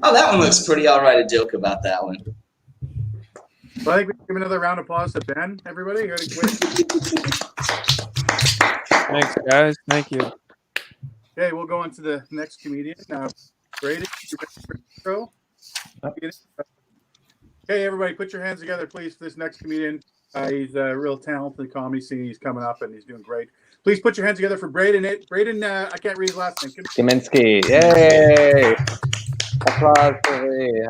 Oh, that one looks pretty. I'll write a joke about that one. Well, I think we can give another round of applause to Ben. Everybody, you ready? Thanks, guys. Thank you. Okay, we'll go on to the next comedian. Brady, you ready for the intro? Okay, everybody, put your hands together, please, for this next comedian. He's a real talent in the comedy scene. He's coming up, and he's doing great. Please put your hands together for Braden. Braden, I can't read his last name. Kaminsky. Yay! Applause for me.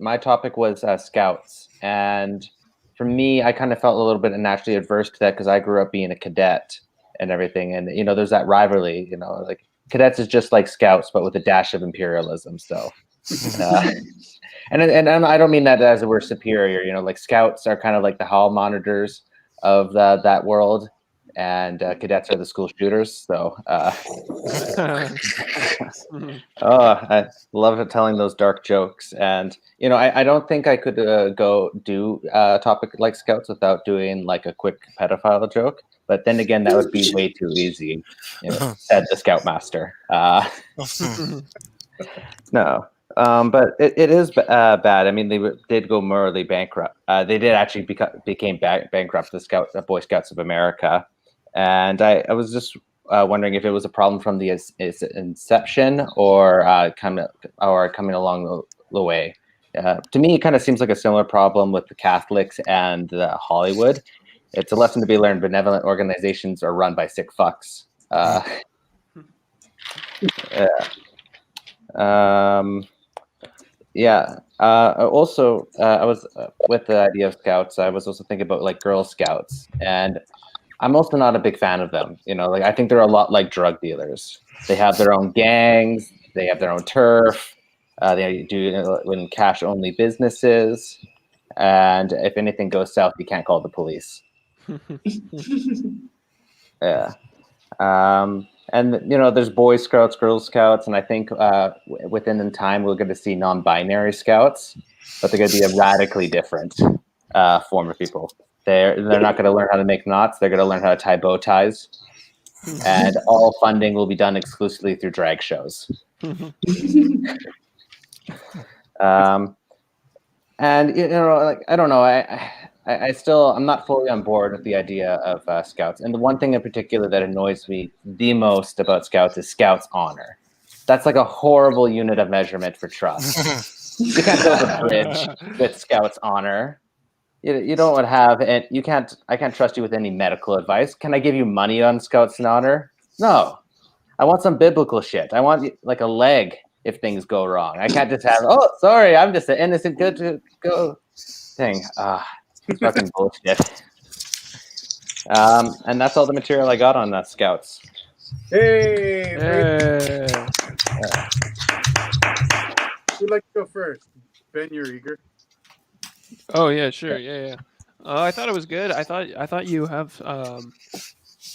My topic was scouts, and for me, I kind of felt a little bit naturally adverse to that because I grew up being a cadet and everything, and there's that rivalry. Like cadets is just like scouts, but with a dash of imperialism. So, and I don't mean that as we're superior. Like scouts are kind of like the hall monitors of that world, and cadets are the school shooters. So, I love telling those dark jokes. And I don't think I could go do a topic like Scouts without doing like a quick pedophile joke. But then again, that would be way too easy. Said the Scoutmaster. No. But it is bad. I mean, they did go morally bankrupt. They did actually became bankrupt, the Boy Scouts of America. And I was just wondering if it was a problem from the inception or coming along the way. To me, it kind of seems like a similar problem with the Catholics and Hollywood. It's a lesson to be learned. Benevolent organizations are run by sick fucks. Also, I was with the idea of Scouts. I was also thinking about like Girl Scouts, and I'm also not a big fan of them. Like I think they're a lot like drug dealers. They have their own gangs. They have their own turf. They do in cash only businesses, and if anything goes south, you can't call the police. Yeah. And there's Boy Scouts, Girl Scouts, and I think within the time we're going to see non-binary Scouts, but they're going to be a radically different form of people. They're not going to learn how to make knots. They're going to learn how to tie bow ties, and all funding will be done exclusively through drag shows. And like I don't know, I'm not fully on board with the idea of Scouts. And the one thing in particular that annoys me the most about Scouts is Scouts honor. That's like a horrible unit of measurement for trust. You can't build a bridge with Scouts honor. You don't have, and I can't trust you with any medical advice. Can I give you money on Scouts and honor? No. I want some biblical shit. I want like a leg if things go wrong. I can't just have, oh, sorry, I'm just an innocent good to go thing. Fucking bullshit. And that's all the material I got on that Scouts. Hey! Who'd like to go first? Ben, you're eager. Oh yeah, sure, yeah. I thought it was good. I thought you have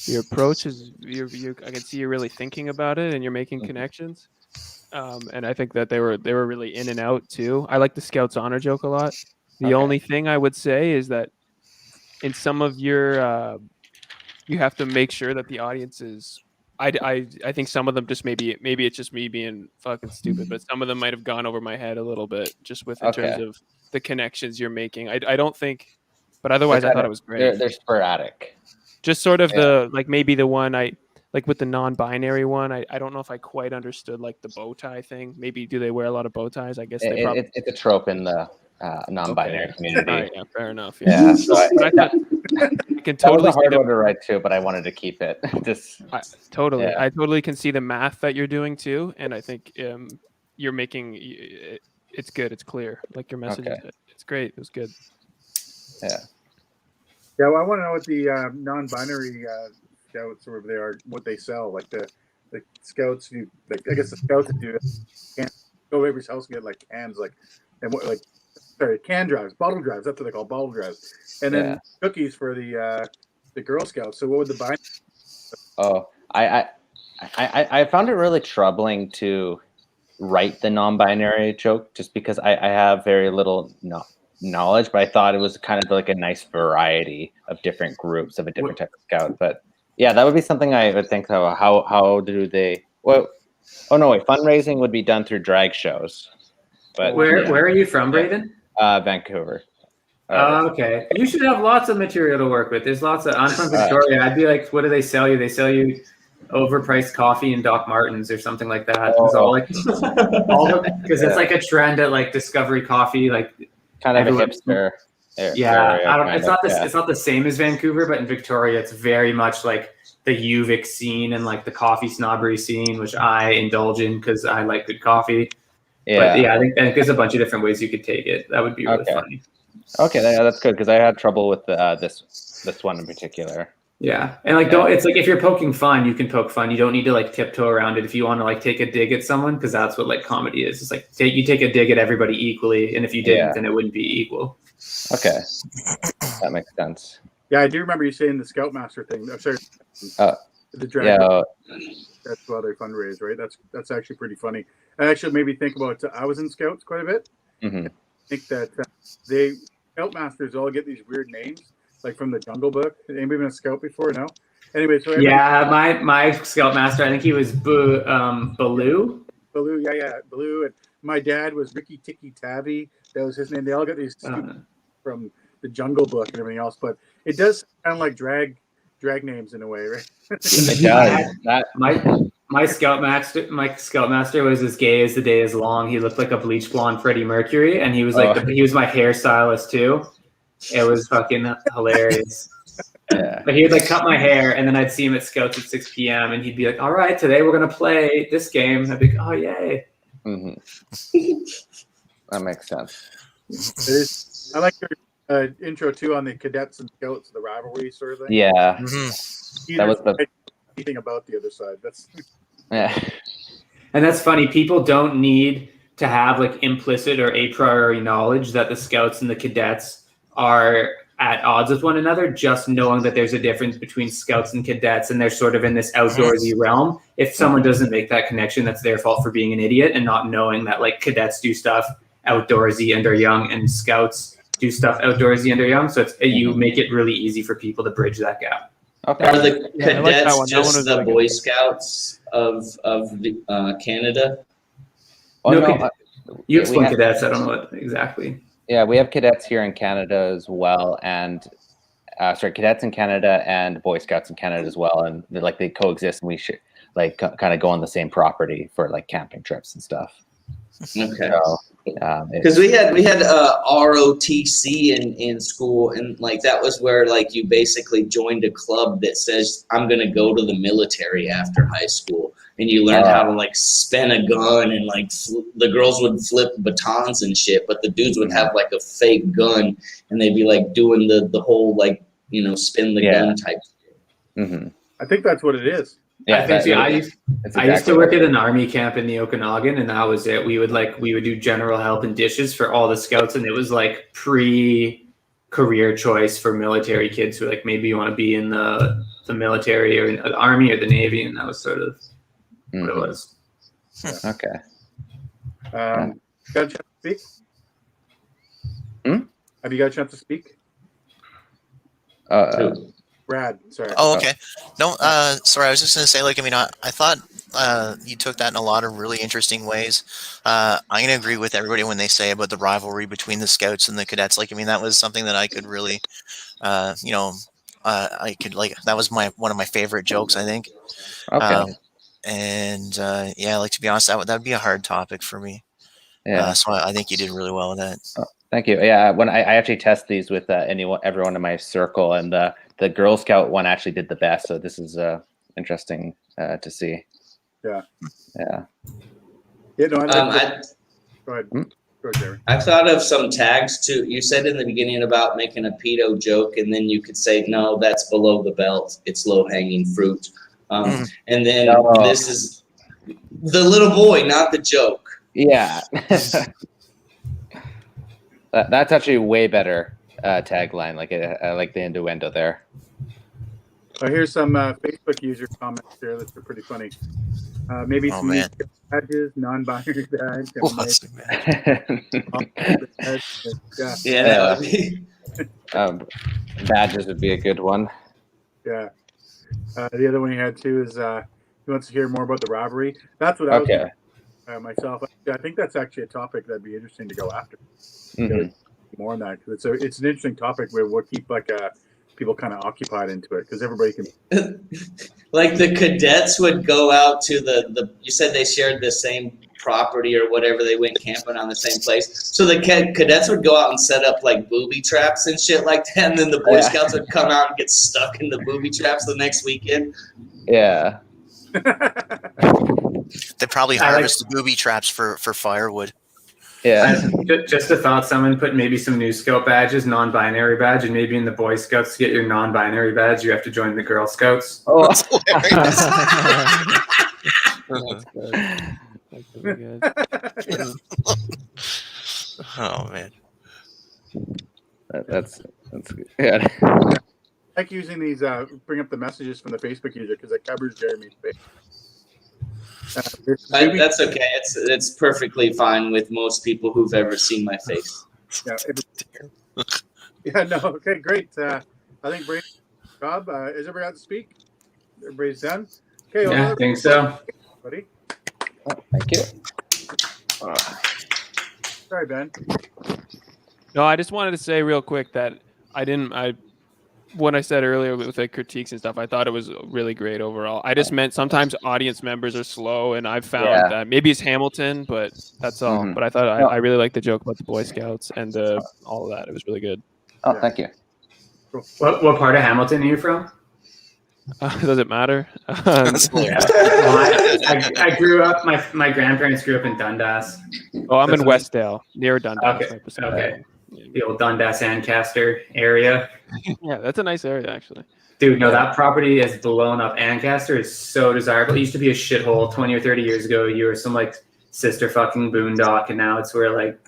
your approach is I can see you're really thinking about it and you're making connections. And I think that they were really in and out too. I like the Scouts honor joke a lot. The only thing I would say is that in some of your you have to make sure that the audience is I think some of them just maybe it's just me being fucking stupid, but some of them might have gone over my head a little bit just with in terms of the connections you're making. I don't think, but otherwise I thought it was great. They're sporadic. Just sort of the like maybe the one like with the non-binary one, I don't know if I quite understood like the bow tie thing. Maybe do they wear a lot of bow ties? I guess it's a trope in the non-binary community. Right, yeah, fair enough. Yeah, so I thought I can totally that was a hard one to write too, but I wanted to keep it. I totally can see the math that you're doing too, and I think you're making it's good. It's clear. Like your message, it's great. It was good. Yeah. Yeah, well, I want to know what the non-binary Scouts or they are, what they sell. Like the Scouts, I guess the Scouts do can't go to every house and get like cans, can drives, bottle drives. That's what they call bottle drives, and then cookies for the Girl Scouts. So what would the binary? Oh, I found it really troubling to write the non-binary joke just because I have very little knowledge, but I thought it was kind of like a nice variety of different groups of a different type of Scout. But yeah, that would be something I would think of. How do they? Well, oh no, wait, fundraising would be done through drag shows. But where are you from, Braden? Vancouver. Okay, you should have lots of material to work with. There's lots of. I'm from Victoria. I'd be like, what do they sell you? They sell you overpriced coffee and Doc Martens or something like that. Because it's like a trend at like Discovery Coffee, like kind of a hipster. It's not the same as Vancouver, but in Victoria, it's very much like the UVic scene and like the coffee snobbery scene, which I indulge in because I like good coffee. Yeah, but I think there's a bunch of different ways you could take it. That would be really funny. Okay, that's good because I had trouble with this one in particular. Yeah, and it's like if you're poking fun, you can poke fun. You don't need to like tiptoe around it if you want to like take a dig at someone, because that's what like comedy is. It's like you take a dig at everybody equally, and if you didn't, then it wouldn't be equal. Okay, that makes sense. Yeah, I do remember you saying the Scoutmaster thing. I'm sorry. The drag. Yeah. That's why they fundraise, right? That's actually pretty funny. I actually made me think about. I was in Scouts quite a bit. Mm-hmm. I think that they Scoutmasters all get these weird names, like from the Jungle Book. Anybody been a Scout before? No. Anyway, so yeah, my Scoutmaster, I think he was Baloo. Baloo, yeah, Baloo, and my dad was Ricky Tikki Tavi. That was his name. They all got these from the Jungle Book and everything else, but it does sound like drag names in a way, right? It does. My Scoutmaster was as gay as the day is long. He looked like a bleach blonde Freddie Mercury, and he was like he was my hairstylist too. It was fucking hilarious. Yeah. But he would like cut my hair, and then I'd see him at Scouts at 6 p.m. and he'd be like, "All right, today we're gonna play this game." I'd be like, "Oh yay!" Mm-hmm. That makes sense. It is. I like your intro too on the cadets and Scouts, the rivalry sort of thing. Yeah. Mm-hmm. That was anything about the other side. That's yeah. And that's funny. People don't need to have like implicit or a priori knowledge that the Scouts and the cadets are at odds with one another. Just knowing that there's a difference between Scouts and cadets, and they're sort of in this outdoorsy realm. If someone doesn't make that connection, that's their fault for being an idiot and not knowing that like cadets do stuff outdoorsy and are young, and Scouts do stuff outdoorsy and are young. So it's you make it really easy for people to bridge that gap. Okay. Are the Yeah, I like that cadets one. That just one is the really Boy good. Scouts of Canada? Oh, No, no, You explain have- cadets. I don't know what exactly. Yeah, we have cadets here in Canada as well, and cadets in Canada and Boy Scouts in Canada as well, and they coexist, and we should kind of go on the same property for like camping trips and stuff. Okay. So, Because we had ROTC in school, and like that was where like you basically joined a club that says I'm gonna go to the military after high school, and you learned how to like spin a gun, and like the girls would flip batons and shit, but the dudes would have like a fake gun, and they'd be like doing the whole like spin the gun type. Mm-hmm. I think that's what it is. Yeah, I think so. I used exactly to work at an army camp in the Okanagan, and that was it. We would do general help and dishes for all the Scouts, and it was like pre-career choice for military kids who like maybe you want to be in the military or in the army or the navy, and that was sort of what it was. Okay. Got a chance to speak? Have you got a chance to speak? Brad, sorry. Oh, okay. No, sorry. I was just gonna say, I thought you took that in a lot of really interesting ways. I'm gonna agree with everybody when they say about the rivalry between the Scouts and the cadets. That was something that I could really, that was one of my favorite jokes, I think. Okay. To be honest, that would be a hard topic for me. Yeah. So I think you did really well with that. Oh, thank you. Yeah, when I actually test these with everyone in my circle, and the Girl Scout one actually did the best. So this is interesting to see. Yeah. Yeah. Yeah. No, Go ahead. Go ahead, Jerry. I thought of some tags too. You said in the beginning about making a pedo joke, and then you could say, no, that's below the belt. It's low hanging fruit. And then this is the little boy, not the joke. Yeah. That's actually a way better tagline. I like the innuendo there. Oh, here's some Facebook user comments there that are pretty funny. Maybe some new badges, non-binary badge. Badges would be a good one. Yeah. The other one he had too is he wants to hear more about the rivalry. That's what I was myself. I think that's actually a topic that'd be interesting to go after. More on that, because it's an interesting topic where we'll keep people kind of occupied into it, because everybody can. Like the cadets would go out to the. You said they shared the same property or whatever. They went camping on the same place. So the cadets would go out and set up like booby traps and shit like that, and then the Boy Scouts would come out and get stuck in the booby traps the next weekend. Yeah. They probably harvest the booby traps for firewood. Yeah. Just a thought, someone put maybe some new Scout badges, non-binary badge, and maybe in the Boy Scouts to get your non-binary badge, you have to join the Girl Scouts. Oh, That's hilarious. That's really good. Oh man. That's good. Yeah. like using these. Bring up the messages from the Facebook user because it covers Jeremy's face. That's okay. It's perfectly fine with most people who've ever seen my face. Yeah. Yeah. No. Okay. Great. I think Brady, job. Is everybody out to speak? Everybody's done. Okay. Yeah, I think so. Buddy. Oh, thank you. Sorry, Ben. No, I just wanted to say real quick that when I said earlier with the critiques and stuff, I thought it was really great overall. I just meant sometimes audience members are slow, and I've found that maybe it's Hamilton, but that's all. But I thought I really liked the joke about the Boy Scouts and all of that. It was really good. Oh, thank you. Cool. What part of Hamilton are you from? Does it matter? That's hilarious. I grew up. My grandparents grew up in Dundas. Oh, I'm in Westdale, near Dundas. Okay. The old Dundas Ancaster area. Yeah, that's a nice area actually. Dude, no, that property is blown up. Ancaster is so desirable. It used to be a shithole 20 or 30 years ago. You were some like sister fucking boondock, and now it's where like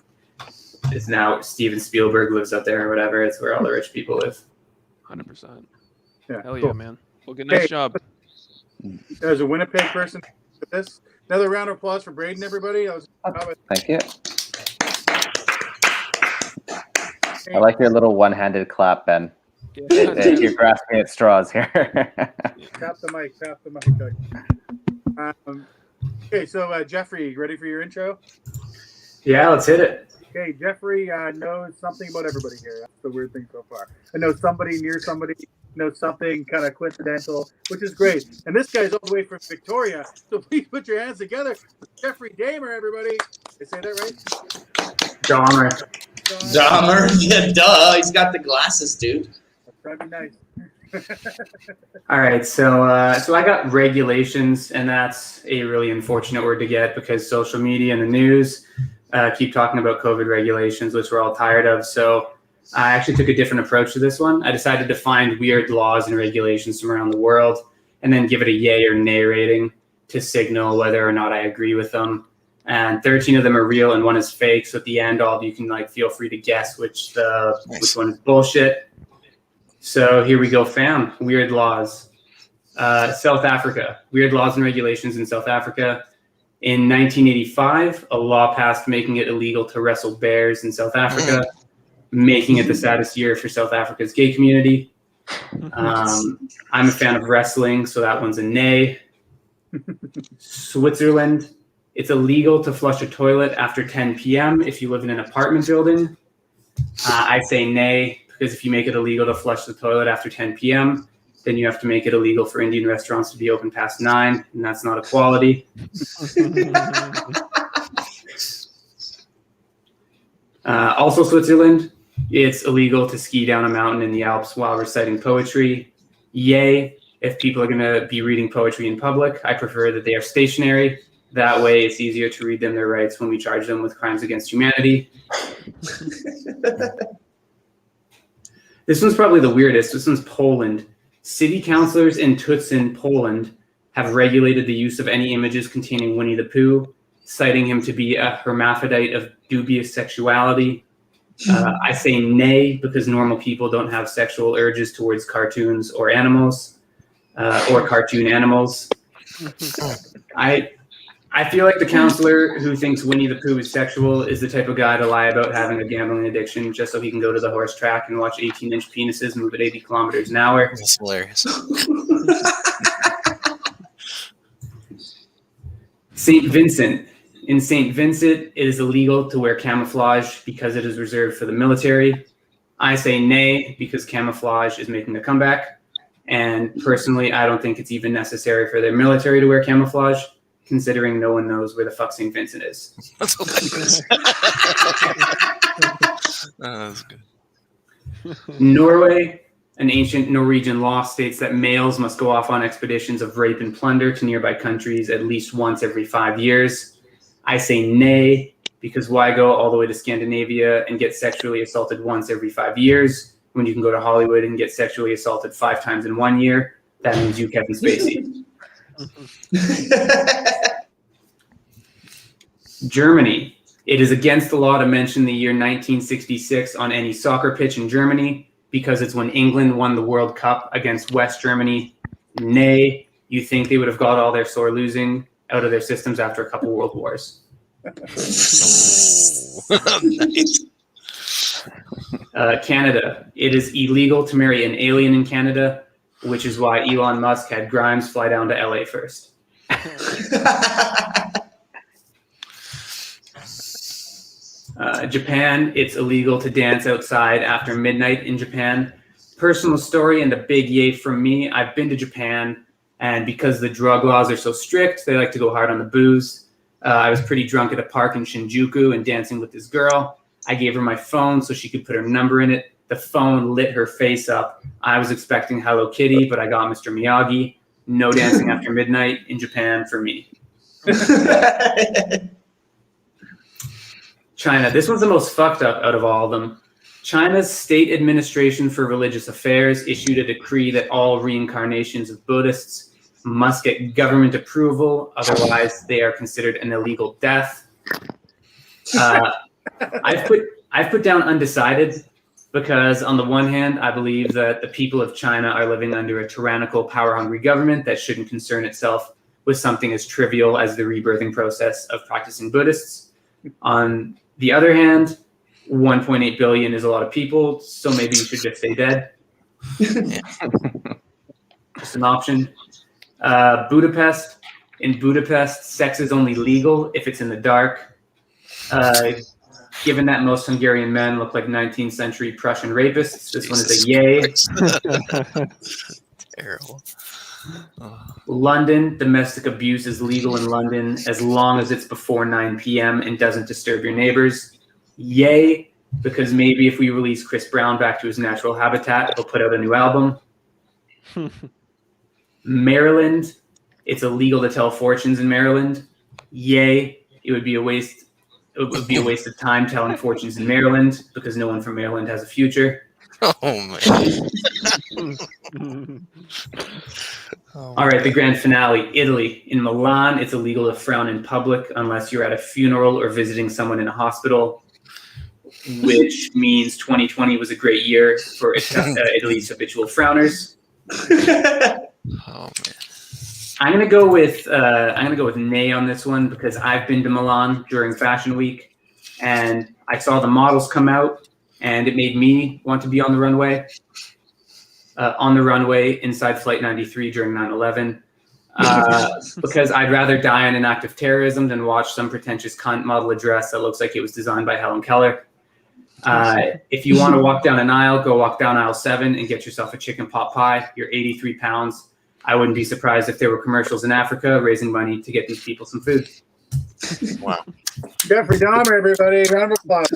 it's now Steven Spielberg lives up there or whatever. It's where all the rich people live. 100%. Yeah. Hell Cool. yeah, man. Well, good, nice job. There's a Winnipeg person for this. Another round of applause for Braden, everybody. Thank you. I like your little one-handed clap, Ben. You're grasping at straws here. Tap the mic. Okay, so Jeffrey, you ready for your intro? Yeah, let's hit it. Okay, Jeffrey knows something about everybody here. That's the weird thing so far. I know somebody near somebody, knows something kind of coincidental, which is great. And this guy's all the way from Victoria, so please put your hands together for Jeffrey Dahmer, everybody. Did I say that right? Dahmer, yeah, duh. He's got the glasses, dude. That's trying to be nice. All right, so I got regulations, and that's a really unfortunate word to get because social media and the news keep talking about COVID regulations, which we're all tired of. So I actually took a different approach to this one. I decided to find weird laws and regulations from around the world and then give it a yay or nay rating to signal whether or not I agree with them. And 13 of them are real and one is fake. So at the end, all of you can like feel free to guess which one is bullshit. So here we go, fam. Weird laws. South Africa. Weird laws and regulations in South Africa. In 1985, a law passed making it illegal to wrestle bears in South Africa, making it the saddest year for South Africa's gay community. I'm a fan of wrestling, so that one's a nay. Switzerland. It's illegal to flush a toilet after 10 p.m. if you live in an apartment building. I say nay, because if you make it illegal to flush the toilet after 10 p.m., then you have to make it illegal for Indian restaurants to be open past 9, and that's not equality. Also Switzerland, it's illegal to ski down a mountain in the Alps while reciting poetry. Yay, if people are going to be reading poetry in public, I prefer that they are stationary. That way it's easier to read them their rights when we charge them with crimes against humanity. This one's probably the weirdest. This one's Poland. City councilors in Tucson, Poland, have regulated the use of any images containing Winnie the Pooh, citing him to be a hermaphrodite of dubious sexuality. I say nay because normal people don't have sexual urges towards cartoons or animals, or cartoon animals. I feel like the counselor who thinks Winnie the Pooh is sexual is the type of guy to lie about having a gambling addiction just so he can go to the horse track and watch 18-inch penises move at 80 kilometers an hour. That's hilarious. St. Vincent. In St. Vincent, it is illegal to wear camouflage because it is reserved for the military. I say nay because camouflage is making a comeback. And personally, I don't think it's even necessary for their military to wear camouflage, considering no one knows where the fuck St. Vincent is. That's hilarious. That's good. Norway, an ancient Norwegian law states that males must go off on expeditions of rape and plunder to nearby countries at least once every 5 years. I say nay, because why go all the way to Scandinavia and get sexually assaulted once every 5 years when you can go to Hollywood and get sexually assaulted 5 times in 1 year? That means you, Kevin Spacey. Germany. It is against the law to mention the year 1966 on any soccer pitch in Germany because it's when England won the World Cup against West Germany. Nay, you think they would have got all their sore losing out of their systems after a couple world wars. Nice. Canada. It is illegal to marry an alien in Canada, which is why Elon Musk had Grimes fly down to LA first. Japan. It's illegal to dance outside after midnight in Japan. Personal story and a big yay from me. I've been to Japan, and because the drug laws are so strict, they like to go hard on the booze. I was pretty drunk at a park in Shinjuku and dancing with this girl. I gave her my phone so she could put her number in it. The phone lit her face up. I was expecting Hello Kitty, but I got Mr. Miyagi. No dancing after midnight in Japan for me. China. This one's the most fucked up out of all of them. China's State Administration for Religious Affairs issued a decree that all reincarnations of Buddhists must get government approval, otherwise they are considered an illegal death. I've put down undecided because on the one hand, I believe that the people of China are living under a tyrannical, power-hungry government that shouldn't concern itself with something as trivial as the rebirthing process of practicing Buddhists. On the other hand, 1.8 billion is a lot of people, so maybe you should just stay dead. Just an option. Budapest. In Budapest, sex is only legal if it's in the dark. Given that most Hungarian men look like 19th century Prussian rapists, this one is a yay. Terrible. Oh. London, domestic abuse is legal in London as long as it's before 9 p.m. and doesn't disturb your neighbors. Yay, because maybe if we release Chris Brown back to his natural habitat, he'll put out a new album. Maryland, it's illegal to tell fortunes in Maryland. Yay, it would be a waste. It would be a waste of time telling fortunes in Maryland because no one from Maryland has a future. Oh man. All right, the grand finale, Italy. In Milan, it's illegal to frown in public unless you're at a funeral or visiting someone in a hospital, which means 2020 was a great year for Italy's habitual frowners. Oh man. I'm gonna go with nay on this one because I've been to Milan during Fashion Week, and I saw the models come out, and it made me want to be on the runway. Inside Flight 93 during 9/11, because I'd rather die in an act of terrorism than watch some pretentious cunt model a dress that looks like it was designed by Helen Keller. If you want to walk down an aisle, go walk down aisle 7 and get yourself a chicken pot pie. You're 83 pounds. I wouldn't be surprised if there were commercials in Africa raising money to get these people some food. Wow. Jeffrey Dahmer, everybody. Round of applause.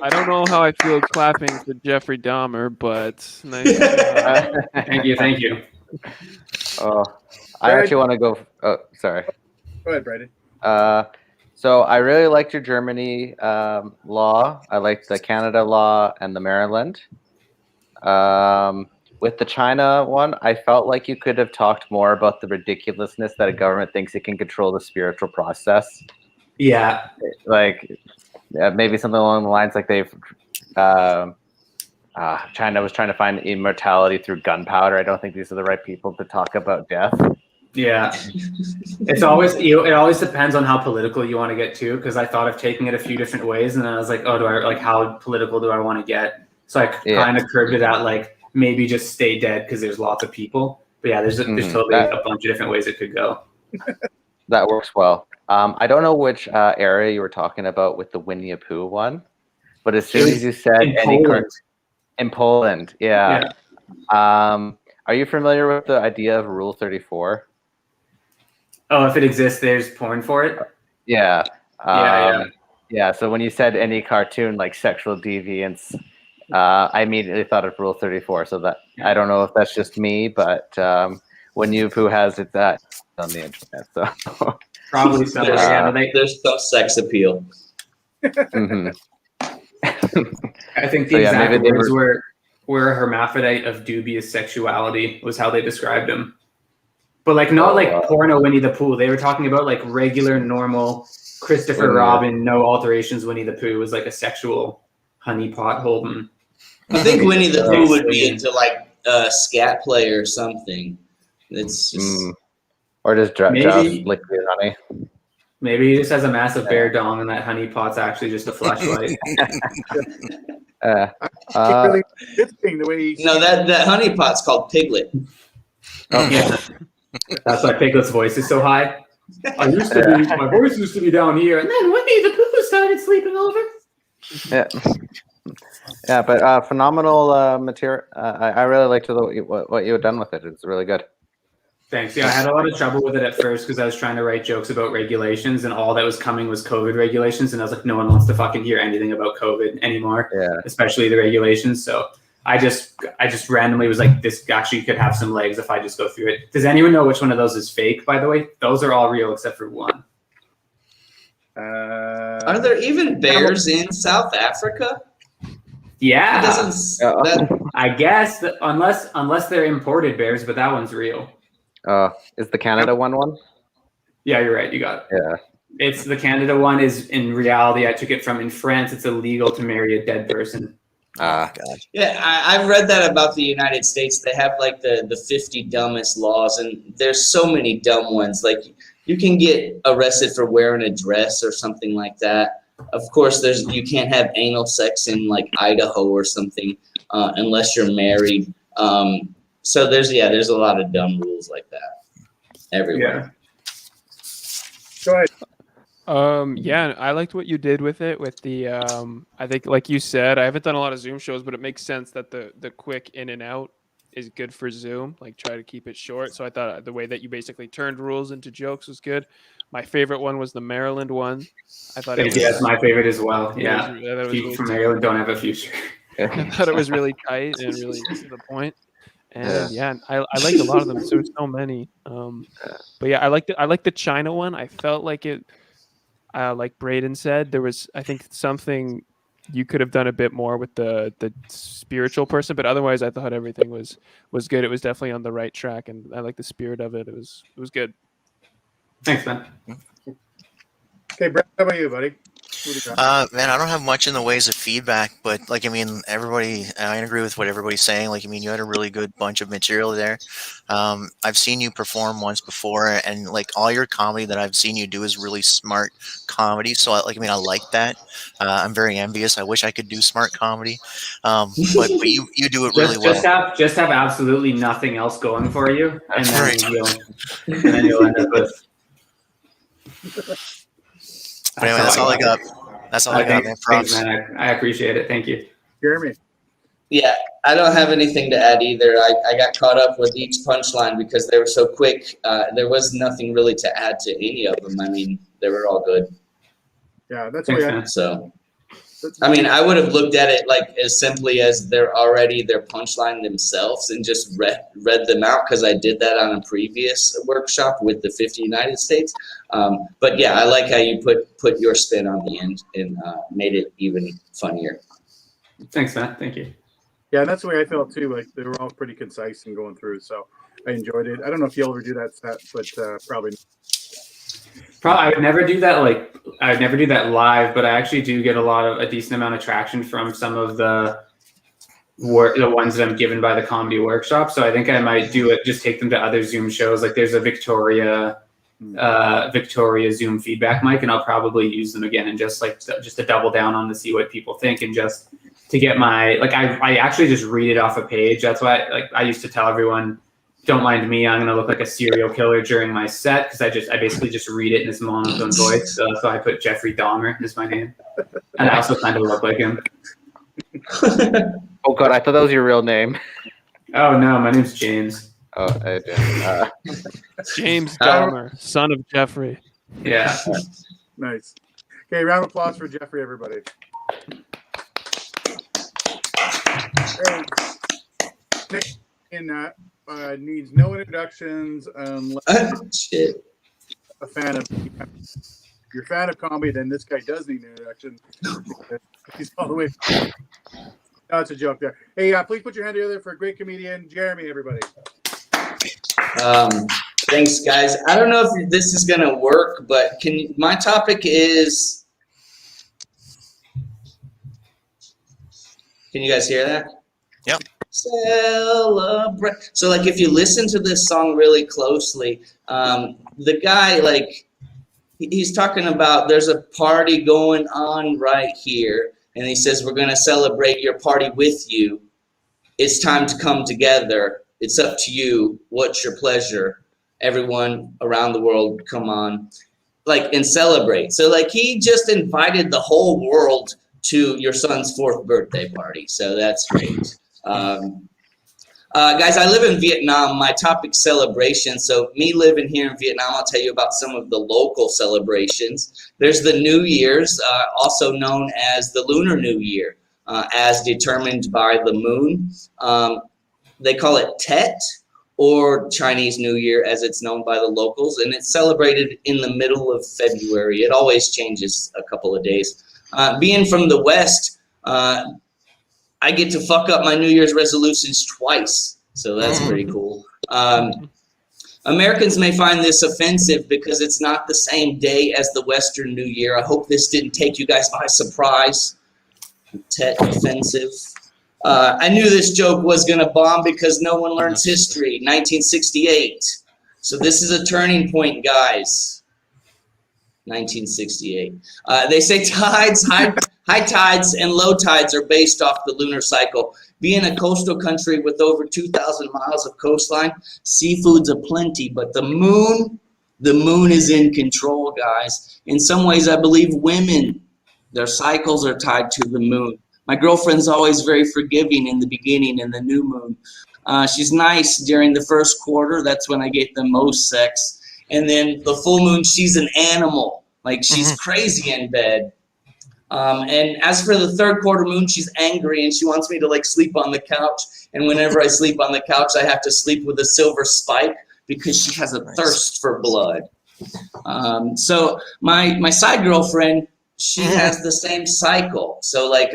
I don't know how I feel clapping for Jeffrey Dahmer, but nice. Thank you. Oh, I actually want to go. Oh, sorry. Go ahead, Brady. So I really liked your Germany law. I liked the Canada law and the Maryland. With the China one, I felt like you could have talked more about the ridiculousness that a government thinks it can control the spiritual process. Yeah. Like maybe something along the lines like they've China was trying to find immortality through gunpowder. I don't think these are the right people to talk about death. Yeah. It always depends on how political you want to get to, because I thought of taking it a few different ways, and I was like, how political do I want to get? So I kind of curbed it at like maybe just stay dead because there's lots of people. But yeah, there's totally a bunch of different ways it could go. That works well. I don't know which area you were talking about with the Winnie the Pooh one, but as soon as you said in Poland, yeah. Are you familiar with the idea of Rule 34? Oh, if it exists, there's porn for it? Yeah. Yeah. So when you said any cartoon like sexual deviance, I immediately thought of Rule 34. So that I don't know if that's just me, but Winnie the Pooh has it that on the internet. So probably somewhere. There's some sex appeal. Mm-hmm. I think the exact words were a hermaphrodite of dubious sexuality was how they described him. But like not like porno Winnie the Pooh. They were talking about like regular, normal Christopher Robin, no alterations Winnie the Pooh was like a sexual honeypot holding I think Winnie the Pooh would be into like scat play or something. It's just or just Maybe- lick your honey. Maybe he just has a massive bear dong, and that honey pot's actually just a flashlight. Really interesting the way he no, that honey pot's called Piglet. Yeah, that's why Piglet's voice is so high. My voice used to be down here, and then Winnie the Pooh started sleeping over. Yeah, but phenomenal material. I really liked what you had done with it. It's really good. Thanks. Yeah, I had a lot of trouble with it at first because I was trying to write jokes about regulations, and all that was coming was COVID regulations, and I was like, no one wants to fucking hear anything about COVID anymore, especially the regulations. So I just randomly was like, this actually could have some legs if I just go through it. Does anyone know which one of those is fake, by the way? Those are all real except for one. Are there even bears in South Africa? Yeah, I guess unless they're imported bears, but that one's real. Is the Canada one? Yeah, you're right. You got it. Yeah. It's the Canada one is in reality. I took it from in France. It's illegal to marry a dead person. God. Yeah, I've read that about the United States. They have like the 50 dumbest laws, and there's so many dumb ones. Like you can get arrested for wearing a dress or something like that. Of course, you can't have anal sex in like Idaho or something unless you're married. So there's a lot of dumb rules like that everywhere. Go ahead. Yeah, I liked what you did with it. With the, I think, like you said, I haven't done a lot of Zoom shows, but it makes sense that the quick in and out is good for Zoom. Like, try to keep it short. So I thought the way that you basically turned rules into jokes was good. My favorite one was the Maryland one. I thought that's my favorite as well. Yeah, people from Maryland don't have a future. I thought it was really tight and really to the point. And I liked a lot of them. So there's so many. But yeah, I liked the China one. I felt like it. Like Braden said, there was, I think, something you could have done a bit more with the spiritual person, but otherwise I thought everything was good. It was definitely on the right track, and I like the spirit of it. It was good. Thanks, man. Okay, Brett, how about you, buddy? Man, I don't have much in the ways of feedback, but I agree with what everybody's saying. You had a really good bunch of material there. I've seen you perform once before, and all your comedy that I've seen you do is really smart comedy. So I like that. I'm very envious. I wish I could do smart comedy. But you do it really well. Just have absolutely nothing else going for you, and then you'll end up with. But anyway, that's all I got. That's all I got, man. Props. Thanks, man. I appreciate it. Thank you. Jeremy. Yeah, I don't have anything to add either. I got caught up with each punchline because they were so quick. There was nothing really to add to any of them. They were all good. Yeah, that's what So, I would have looked at it as simply as they're already their punchline themselves and just read them out because I did that on a previous workshop with the 50 United States. But yeah, I like how you put your spin on the end and made it even funnier. Thanks, Matt. Thank you. Yeah, that's the way I felt too. They were all pretty concise and going through, so I enjoyed it. I don't know if you'll ever do that set, but probably. I would never do that. I would never do that live, but I actually do get a decent amount of traction from some of the ones that I'm given by the comedy workshop. So I think I might do it. Just take them to other Zoom shows. There's a Victoria Zoom feedback mic, and I'll probably use them again and just to double down on to see what people think and just to get my I actually just read it off a page. That's why I used to tell everyone, don't mind me, I'm gonna look like a serial killer during my set because I basically just read it in this monotone voice. So I put Jeffrey Dahmer is my name, and I also kind of look like him. Oh God, I thought that was your real name. Oh no, my name's James. Oh, I did. James Dahmer, son of Jeffrey. Yeah. Nice. Okay, round of applause for Jeffrey, everybody. And needs no introductions unless a fan of. If you're a fan of comedy, then this guy does need an introduction. He's all the way. No, it's a joke there. Hey, please put your hand together for a great comedian, Jeremy, everybody. Thanks, guys. I don't know if this is going to work, but my topic is, Can you guys hear that? Yep. Celebrate. So, like, if you listen to this song really closely, the guy, like, he's talking about there's a party going on right here, and he says, we're going to celebrate your party with you. It's time to come together. It's up to you. What's your pleasure? Everyone around the world, come on. Like, and celebrate. So, like, he just invited the whole world to your son's 4th birthday party. So that's great. Guys, I live in Vietnam. My topic's celebration. So me living here in Vietnam, I'll tell you about some of the local celebrations. There's the New Year's, also known as the Lunar New Year, as determined by the moon. They call it Tet, or Chinese New Year, as it's known by the locals, and it's celebrated in the middle of February. It always changes a couple of days. Being from the West, I get to fuck up my New Year's resolutions twice, so that's pretty cool. Americans may find this offensive because it's not the same day as the Western New Year. I hope this didn't take you guys by surprise. Tet offensive. I knew this joke was going to bomb because no one learns history. 1968. So this is a turning point, guys. 1968. They say tides, high tides and low tides are based off the lunar cycle. Being a coastal country with over 2,000 miles of coastline, seafood's aplenty, but the moon is in control, guys. In some ways, I believe women, their cycles are tied to the moon. My girlfriend's always very forgiving in the beginning and the new moon. She's nice during the first quarter. That's when I get the most sex. And then the full moon, she's an animal. Like, she's crazy in bed. And as for the third quarter moon, she's angry and she wants me to, like, sleep on the couch. And whenever I sleep on the couch, I have to sleep with a silver spike because she has a thirst for blood. So my side girlfriend, she has the same cycle. So, like,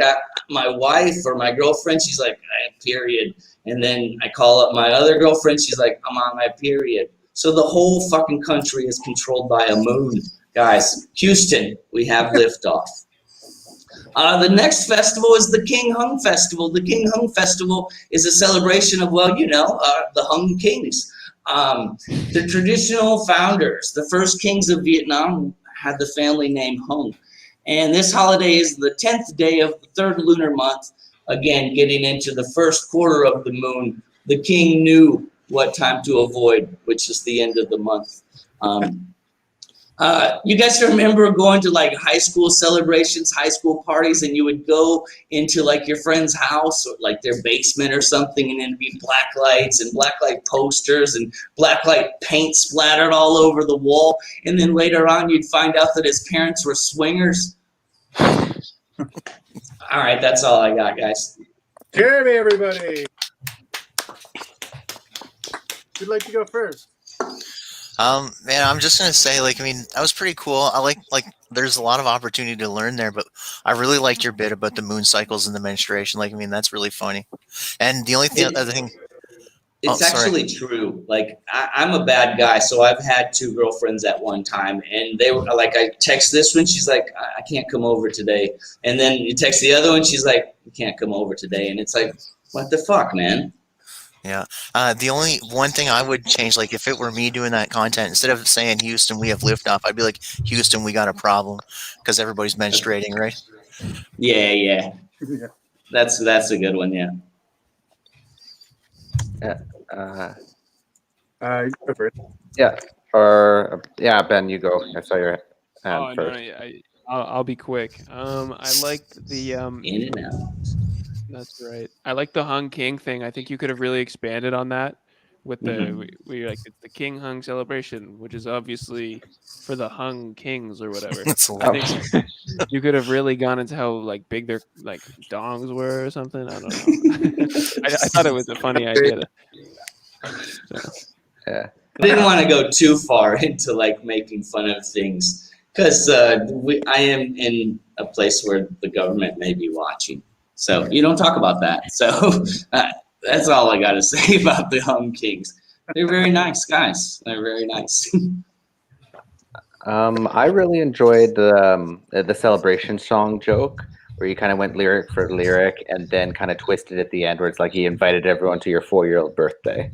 my wife or my girlfriend, she's like, I have period. And then I call up my other girlfriend, she's like, I'm on my period. So the whole fucking country is controlled by a moon. Guys, Houston, we have liftoff. The next festival is the King Hung Festival. The King Hung Festival is a celebration of, well, you know, the Hung Kings. The traditional founders, the first kings of Vietnam, had the family name Hung. And this holiday is the 10th day of the 3rd lunar month. Again, getting into the first quarter of the moon. The king knew what time to avoid, which is the end of the month. You guys remember going to, like, high school celebrations, high school parties, and you would go into, like, your friend's house or, like, their basement or something, and it'd be black lights and black light posters and black light paint splattered all over the wall. And then later on, you'd find out that his parents were swingers. All right, that's all I got, guys. Jeremy, everybody. Who'd like to go first? Man, I'm just gonna say, like, I mean, that was pretty cool. I like there's a lot of opportunity to learn there, but I really liked your bit about the moon cycles and the menstruation. Like, I mean, that's really funny. And the only other thing, it's actually true. Like, I'm a bad guy, so I've had 2 girlfriends at one time, and they were like, I text this one, she's like, I can't come over today, and then you text the other one, she's like, you can't come over today, and it's like, what the fuck, man? Yeah. The only one thing I would change, like, if it were me doing that content, instead of saying Houston, we have liftoff, I'd be like, Houston, we got a problem, because everybody's menstruating, right? Yeah. That's a good one. Yeah. Go first. Yeah, Ben, you go. I saw your hand first. I'll be quick. I liked the In and out. That's right. I like the Hung King thing. I think you could have really expanded on that with the we like it's the King Hung celebration, which is obviously for the Hung Kings or whatever. I think you could have really gone into how, like, big their, like, dongs were or something. I don't know. I thought it was a funny idea. I didn't want to go too far into, like, making fun of things because I am in a place where the government may be watching. So you don't talk about that. So that's all I got to say about the Hung Kings. They're very nice guys. They're very nice. I really enjoyed the celebration song joke, where you kind of went lyric for lyric and then kind of twisted at the end where it's like he invited everyone to your 4-year-old birthday?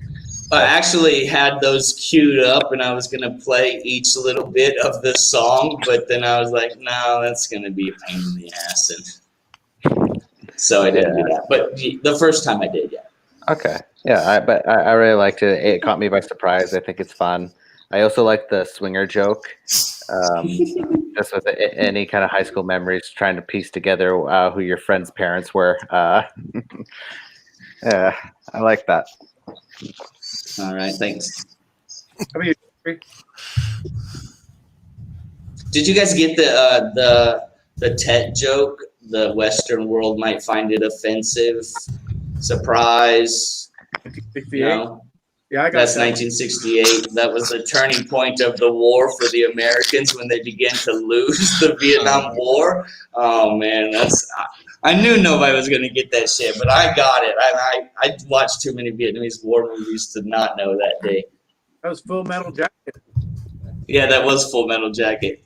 I actually had those queued up, and I was going to play each little bit of the song, but then I was like, no, that's going to be a pain in the ass. And so I didn't do that. But the first time I did, yeah. Okay. Yeah, but I really liked it. It caught me by surprise. I think it's fun. I also like the swinger joke. Just with any kind of high school memories, trying to piece together who your friends' parents were. Yeah, I like that. All right, thanks. I mean, Did you guys get the Tet joke? The Western world might find it offensive. Surprise. 1968. No. Yeah, I got That's that. 1968. That was the turning point of the war for the Americans when they began to lose the Vietnam War. Oh man, I knew nobody was gonna get that shit, but I got it. I watched too many Vietnamese war movies to not know that day. That was Full Metal Jacket. Yeah, that was Full Metal Jacket.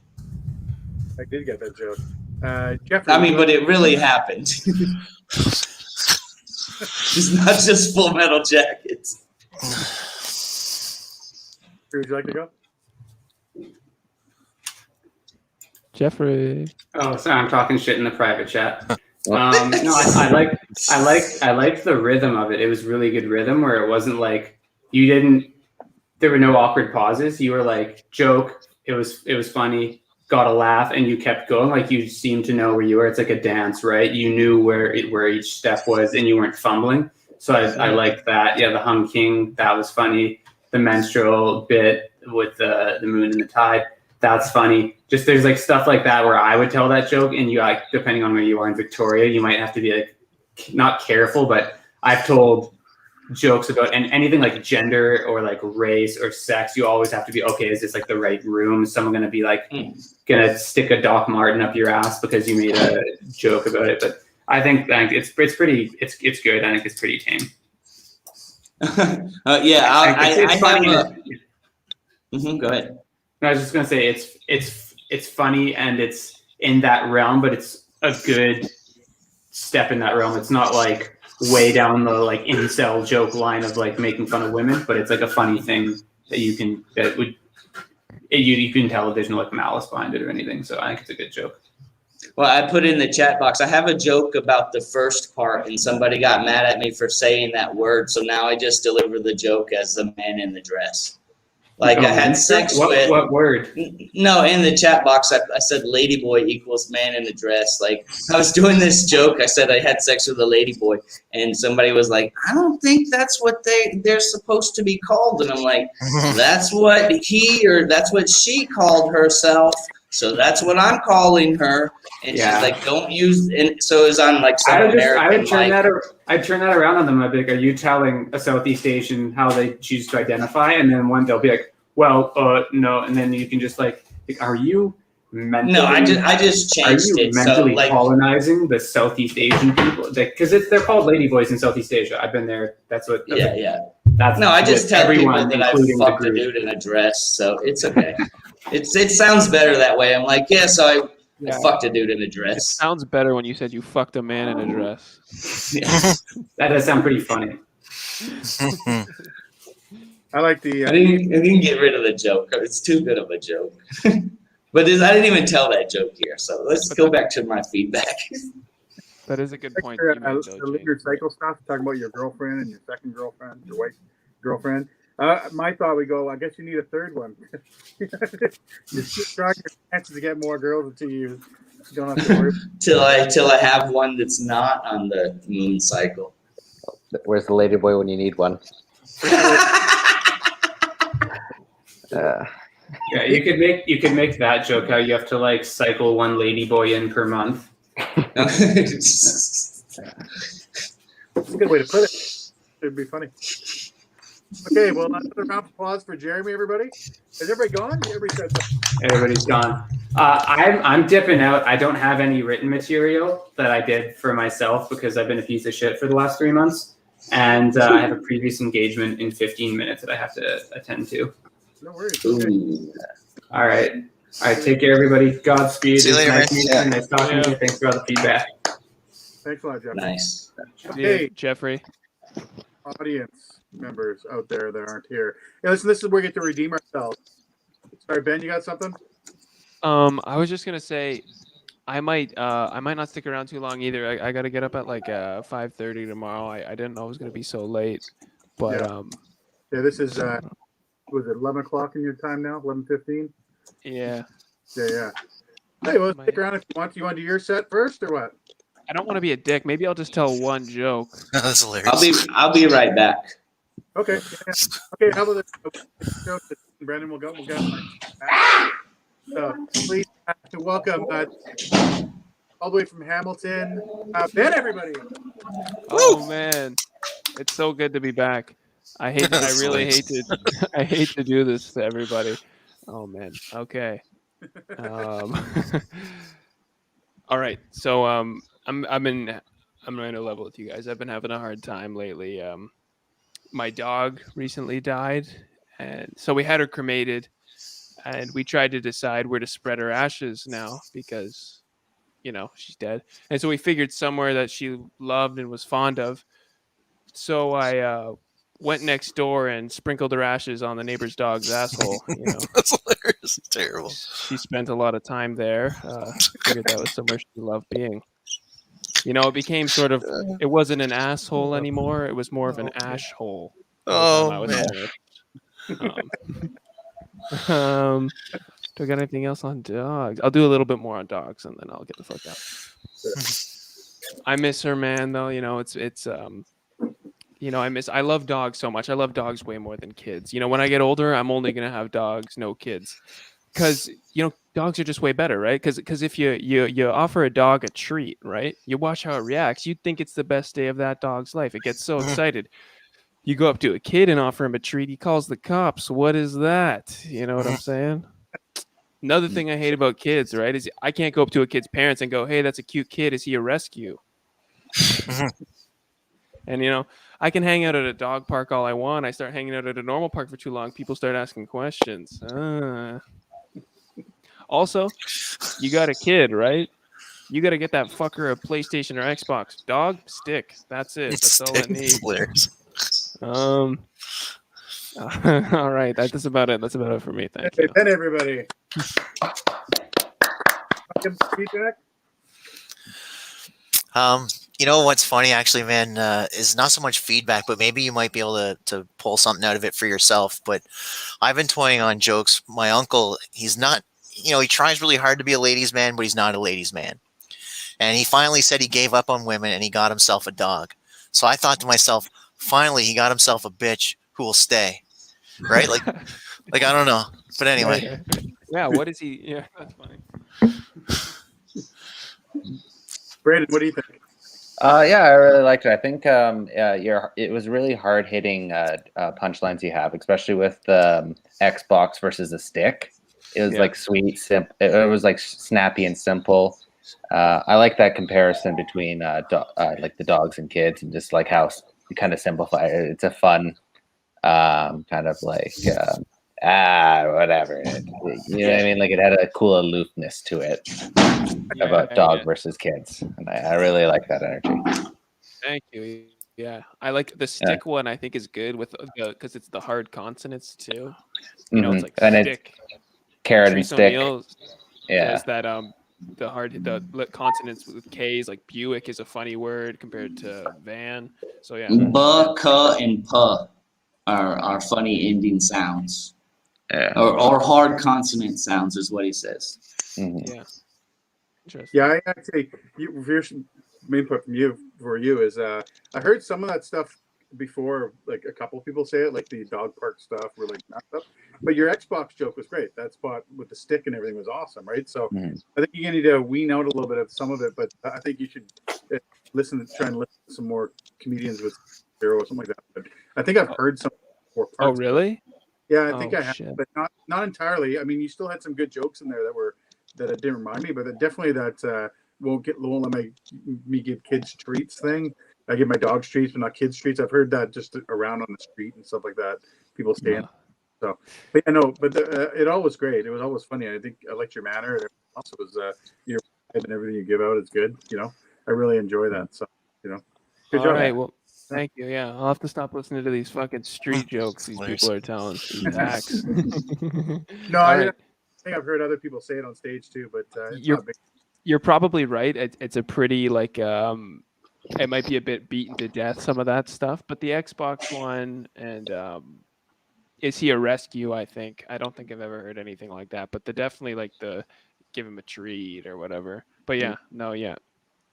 I did get that joke. Jeffrey. I mean, but it really happened. It's not just Full Metal Jacket. Would you like to go? Jeffrey. Oh, sorry, I'm talking shit in the private chat. No, I liked the rhythm of it. It was really good rhythm where it wasn't like there were no awkward pauses. You were like, joke, it was funny, got a laugh, and you kept going. Like you seemed to know where you were. It's like a dance, right? You knew where each step was, and you weren't fumbling. So I liked that. Yeah, the Hum King, that was funny. The menstrual bit with the moon and the tide, that's funny. Just there's like stuff like that where I would tell that joke, and you like depending on where you are in Victoria, you might have to be like not careful, but I've told jokes about and anything like gender or like race or sex, you always have to be okay. Is this like the right room? Is someone gonna be like gonna stick a Doc Martin up your ass because you made a joke about it? But I think it's pretty. It's good. I think it's pretty tame. Yeah, It's funny. Go ahead. I was just gonna say it's funny and it's in that realm, but it's a good step in that realm. It's not like way down the like incel joke line of like making fun of women, but it's like a funny thing that you can tell there's no like malice behind it or anything. So I think it's a good joke. Well, I put in the chat box, I have a joke about the first part, and somebody got mad at me for saying that word, so now I just deliver the joke as the man in the dress. Like I had sex with... What word? No, in the chat box, I said ladyboy equals man in the dress. Like, I was doing this joke. I said I had sex with a ladyboy, and somebody was like, I don't think that's what they're supposed to be called. And I'm like, that's what that's what she called herself, so that's what I'm calling her. And she's like, don't use... And so it was on like some I'd turn that around on them. I'd be like, are you telling a Southeast Asian how they choose to identify? And then they'll be like, well, no. And then you can just like are you mentally... No, I just changed it. Are you mentally colonizing the Southeast Asian people? Because they're called ladyboys in Southeast Asia. I've been there. That's what... Yeah. That's I just tell people that I fucked a dude in a dress, so it's okay. It sounds better that way. I'm like, I fucked a dude in a dress. It sounds better when you said you fucked a man in a dress. Yeah. That does sound pretty funny. I like the... I didn't get rid of the joke. It's too good of a joke. But I didn't even tell that joke here, so let's go back to my feedback. That is a good point. The linear cycle stuff, talking about your girlfriend and your second girlfriend, your wife girlfriend. My thought would go, I guess you need a third one. Just keep trying your chances to get more girls until you don't have to worry. till I have one that's not on the moon cycle. Where's the ladyboy when you need one? Yeah, you could make that joke how you have to like cycle one ladyboy in per month. That's a good way to put it. It'd be funny. Okay, well, another round of applause for Jeremy, everybody. Is everybody gone? Everybody's gone. I'm dipping out. I don't have any written material that I did for myself because I've been a piece of shit for the last 3 months. And I have a previous engagement in 15 minutes that I have to attend to. No worries. Okay. All right. Take care, everybody. Godspeed. See you later, man. Nice talking to you. Thanks for all the feedback. Thanks a lot, Jeffrey. Nice. Okay, Jeffrey. audience members out there that aren't here. Yeah, listen, this is where we get to redeem ourselves. Sorry, Ben, you got something? I was just gonna say, I might not stick around too long either. I got to get up at like 5:30 tomorrow. I didn't know it was gonna be so late, but Yeah. Yeah, this is was it 11 o'clock in your time now? 11:15. yeah. Yeah. Hey, well, stick around if you want. You want to do your set first or what? I don't want to be a dick. Maybe I'll just tell one joke. That's hilarious. I'll be right back. Okay. Yeah. Okay. How about this? Brandon, we'll go. So please to welcome all the way from Hamilton, Ben. Everybody. Oh man, it's so good to be back. I really hate to do this to everybody. Oh man. Okay. All right. So I'm going to level with you guys. I've been having a hard time lately. My dog recently died, and so we had her cremated, and we tried to decide where to spread her ashes now because, she's dead. And so we figured somewhere that she loved and was fond of. So I went next door and sprinkled her ashes on the neighbor's dog's asshole. That's hilarious. It's terrible. She spent a lot of time there. Figured that was somewhere she loved being. It became sort of, it wasn't an asshole anymore. It was more of an ash hole. Oh, man. Do I got anything else on dogs? I'll do a little bit more on dogs and then I'll get the fuck out. I miss her, man, though. I love dogs so much. I love dogs way more than kids. When I get older, I'm only going to have dogs, no kids. Because, dogs are just way better, right? Because if you offer a dog a treat, right? You watch how it reacts. You'd think it's the best day of that dog's life. It gets so excited. You go up to a kid and offer him a treat. He calls the cops. What is that? You know what I'm saying? Another thing I hate about kids, right, is I can't go up to a kid's parents and go, hey, that's a cute kid. Is he a rescue? And, I can hang out at a dog park all I want. I start hanging out at a normal park for too long. People start asking questions. Also, you got a kid, right? You got to get that fucker a PlayStation or Xbox. Dog, stick. That's it. That's all it needs. All right. That's about it. That's about it for me. Thank you. Then everybody. Feedback. What's funny actually, man, is not so much feedback, but maybe you might be able to pull something out of it for yourself. But I've been toying on jokes. My uncle, he's not, he tries really hard to be a ladies' man, but he's not a ladies' man. And he finally said he gave up on women and he got himself a dog. So I thought to myself, finally, he got himself a bitch who will stay. Right? Like I don't know. But anyway. Yeah, what is he? Yeah, that's funny. Brandon, what do you think? Yeah, I really liked it. I think it was really hard hitting punchlines you have, especially with the Xbox versus the stick. It was like sweet, simple. It was like snappy and simple. I like that comparison between like the dogs and kids, and just like how you kind of simplify it. It's a fun kind of like whatever. You know what I mean? Like it had a cool aloofness to it about dog versus kids, and I really like that energy. Thank you. Yeah, I like the stick one. I think is good with because it's the hard consonants too. It's like and stick, carrot and stick. There's that the consonants with K's, like Buick is a funny word compared to van. So yeah, buh, cuh, and puh are funny ending sounds. Yeah. Or hard consonant sounds is what he says. Mm-hmm. Yeah. Interesting. Yeah, I actually, here's some input from you for you is I heard some of that stuff before, like a couple of people say it, like the dog park stuff or like that stuff. But your Xbox joke was great. That spot with the stick and everything was awesome, right? So I think you're gonna need to wean out a little bit of some of it, but I think you should try and listen to some more comedians with zero or something like that. But I think I've heard some more parts. Oh, really? Yeah, I think I have, shit. but not entirely. I mean, you still had some good jokes in there that didn't remind me, but definitely that won't let me give kids treats thing. I give my dogs treats, but not kids treats. I've heard that just around on the street and stuff like that. People stand. So, but yeah, no, but it all was great. It was always funny. I think I liked your manner. Also, was your vibe and everything you give out is good. I really enjoy that. So, good All job. right. Well, thank you. Yeah, I'll have to stop listening to these fucking street jokes these Hilarious. people are telling. These hacks. No, All I right. think I've heard other people say it on stage too, but it's You're not big. you're probably right. It's a pretty like it might be a bit beaten to death, some of that stuff, but the Xbox One and Is He a Rescue? I think I don't think I've ever heard anything like that, but the definitely like the give him a treat or whatever. But yeah, no, yeah,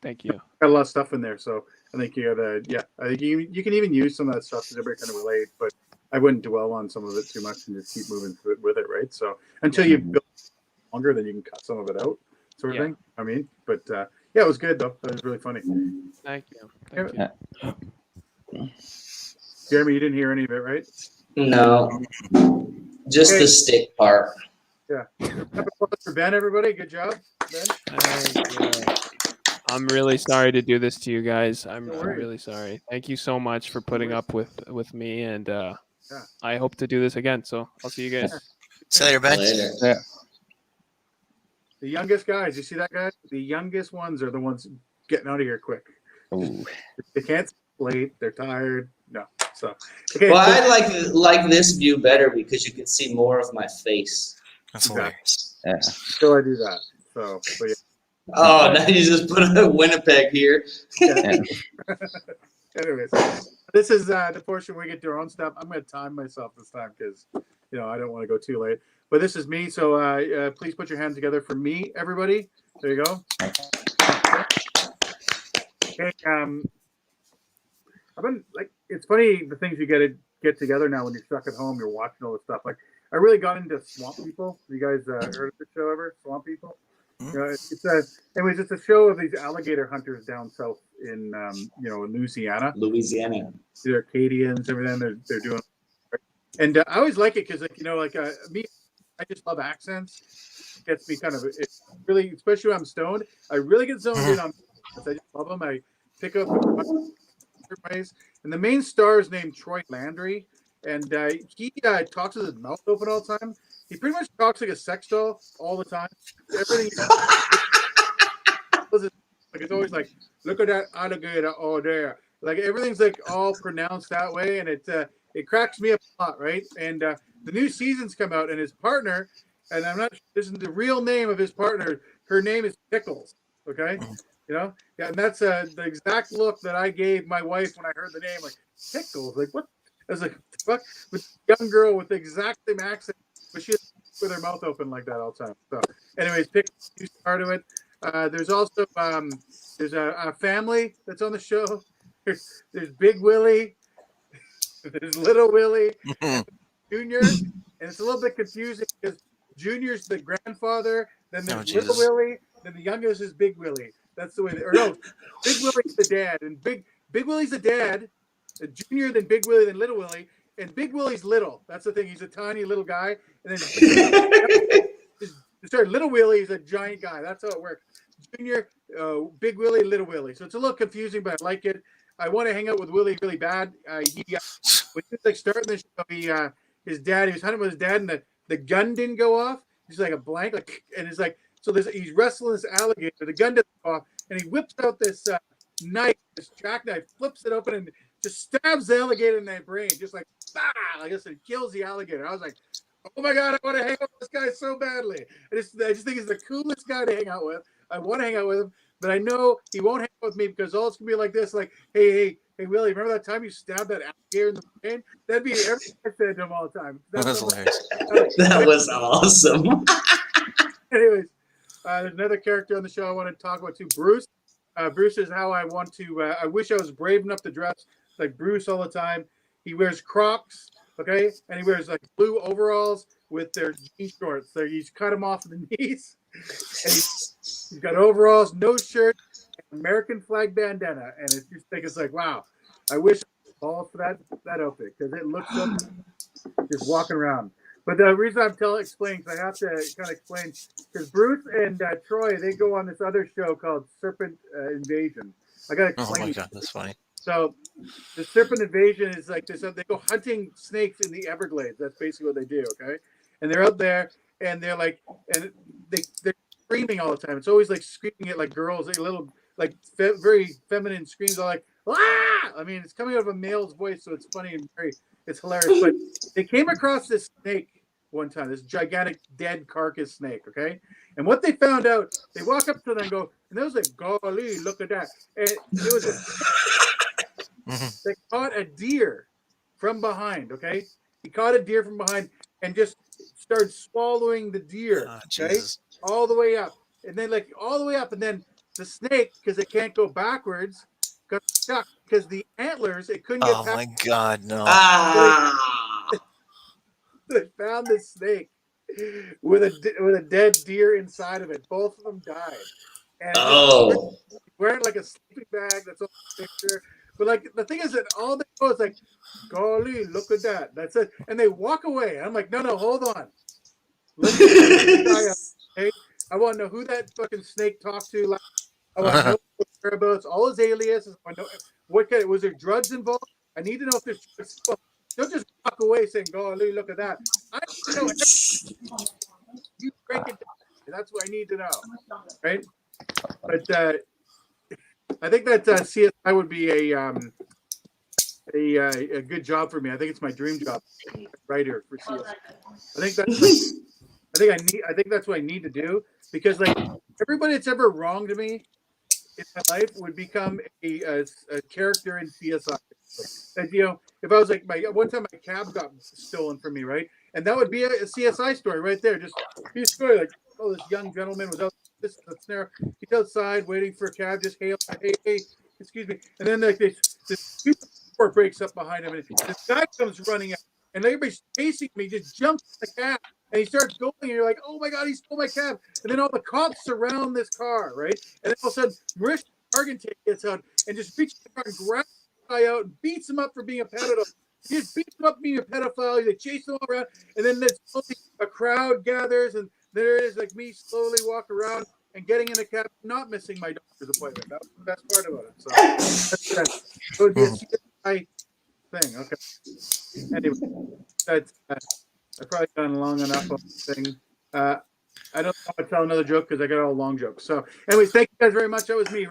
thank you. Got a lot of stuff in there, so I think you gotta. I think you can even use some of that stuff because everybody kind of relate, but I wouldn't dwell on some of it too much and just keep moving with it, right? So until you build longer, then you can cut some of it out, sort of thing. I mean, but yeah, it was good though. That was really funny. Thank you. Thank you. Jeremy, you didn't hear any of it, right? No, just Okay. the stick part. Yeah. For Ben, everybody, good job, Ben. Thank you. I'm really sorry to do this to you guys. I'm No worries. really sorry. Thank you so much for putting up with me, and Yeah. I hope to do this again. So I'll see you guys. See you later, Ben. Later. Yeah. The youngest guys, you see that guy? The youngest ones are the ones getting out of here quick. Ooh. They can't sleep late. They're tired. No. So okay. Well, so- I like this view better because you can see more of my face. That's hilarious. Yeah. so I do that. So but yeah. Oh, now you just put a Winnipeg here. Yeah. Anyways, this is the portion where we get to our own stuff. I'm going to time myself this time because, I don't want to go too late. But this is me, so please put your hands together for me, everybody. There you go. Okay. I've been it's funny the things you get together now when you're stuck at home. You're watching all this stuff. Like I really got into Swamp People. You guys heard of the show ever? Swamp People. Anyways, it's a show of these alligator hunters down south in in Louisiana. They're Acadians, everything. They're doing, and I always like it because me, I just love accents. It gets me kind of really, especially when I'm stoned. I really get zoned in on. I just love them. I pick up the ways, and the main star is named Troy Landry, and he talks with his mouth open all the time. He pretty much talks like a sex doll all the time. Everything. Like it's always like, look at that alligator all there. Like everything's like all pronounced that way, and it cracks me up a lot, right? And the new seasons come out, and his partner, and I'm not sure this is the real name of his partner. Her name is Pickles. Okay, yeah, and that's the exact look that I gave my wife when I heard the name, like Pickles. Like what? I was like, fuck, with a young girl with the exact same accent, but she with her mouth open like that all the time. So, anyways, Pickles, you started it. There's also there's a family that's on the show. There's Big Willie, there's Little Willie, Junior, and it's a little bit confusing because Junior's the grandfather, then there's Little Willie, then the youngest is Big Willie. That's the way. Big Willie's the dad, and Big Willie's the dad. Junior, then Big Willie, then Little Willie, and Big Willie's little. That's the thing. He's a tiny little guy, and then. Sorry, Little Willie is a giant guy. That's how it works. Junior, Big Willie, Little Willie. So it's a little confusing, but I like it. I want to hang out with Willie really bad. When he was starting this show, his dad, he was hunting with his dad, and the gun didn't go off. He's like a blank, and it's like so. He's wrestling this alligator. The gun doesn't go off, and he whips out this knife, this jackknife, flips it open, and just stabs the alligator in the brain, just like like this, and kills the alligator. I was like, oh my God, I want to hang out with this guy so badly. I just think he's the coolest guy to hang out with. I want to hang out with him, but I know he won't hang out with me because all it's going to be like this, like, hey, Willie, remember that time you stabbed that alligator in the brain? That'd be everything I said to him all the time. That's hilarious. That was awesome. Anyways, there's another character on the show I want to talk about too, Bruce. Bruce is how I want to, I wish I was brave enough to dress like Bruce all the time. He wears Crocs. Okay, and he wears like blue overalls with their jean shorts. So he's cut them off at the knees. And he's got overalls, no shirt, American flag bandana, and it's just like wow. I wish I fall for that outfit because it looks so just walking around. But the reason I'm explaining, because I have to kind of explain, because Bruce and Troy, they go on this other show called Serpent Invasion. I got to explain. Oh my God, that's funny. So the Serpent Invasion is like this. They go hunting snakes in the Everglades. That's basically what they do. Okay, and they're out there, and they're like, and they're screaming all the time. It's always like screaming at like girls, like little like very feminine screams, all like ah! I mean, it's coming out of a male's voice, so it's funny and it's hilarious. But they came across this snake one time, this gigantic dead carcass snake. Okay, and what they found out, they walk up to them and go, and there was like, golly, look at that, and it was they caught a deer from behind. Okay, he caught a deer from behind and just started swallowing the deer. Okay, all the way up, and then like all the way up, and then the snake, because it can't go backwards, got stuck because the antlers, it couldn't get Oh past. my God, no! They found the snake with a dead deer inside of it. Both of them died. And wearing like a sleeping bag. That's all the picture. But like the thing is that all they go is like, golly, look at that. That's it. And they walk away. And I'm like, no, hold on. Let's get this guy up, okay? I want to know who that fucking snake talked to. I want to know his whereabouts, all his aliases. I want to know was there drugs involved? I need to know if there's drugs involved. Don't just walk away saying, golly, look at that. I need to know everything. You break it down. That's what I need to know. Right? But I think that CSI would be a good job for me. I think it's my dream job, writer for CSI. I think that's what I need to do, because like everybody that's ever wronged me in my life would become a character in CSI. And if I was like one time my cab got stolen from me, right, and that would be a CSI story right there. Just be a story like, oh, this young gentleman was out. This is the snare. He's outside waiting for a cab. Just hey, excuse me. And then like this door breaks up behind him, and this guy comes running out, and everybody's chasing me. Just jumps in the cab, and he starts going. And you're like, oh my God, he stole my cab. And then all the cops surround this car, right? And then all of a sudden, Marisha Argentine gets out and just reaches the car and grabs the guy out and beats him up for being a pedophile. He just beats him up for being a pedophile. They chase him all around, and then a crowd gathers, and there it is, like me slowly walk around and getting in a cab, not missing my doctor's appointment. That was the best part about it. So that would be a CSI thing. Okay. Anyway, that's I've probably done long enough of the thing. I don't know how to tell another joke because I got all long jokes. So, anyways, thank you guys very much. That was me.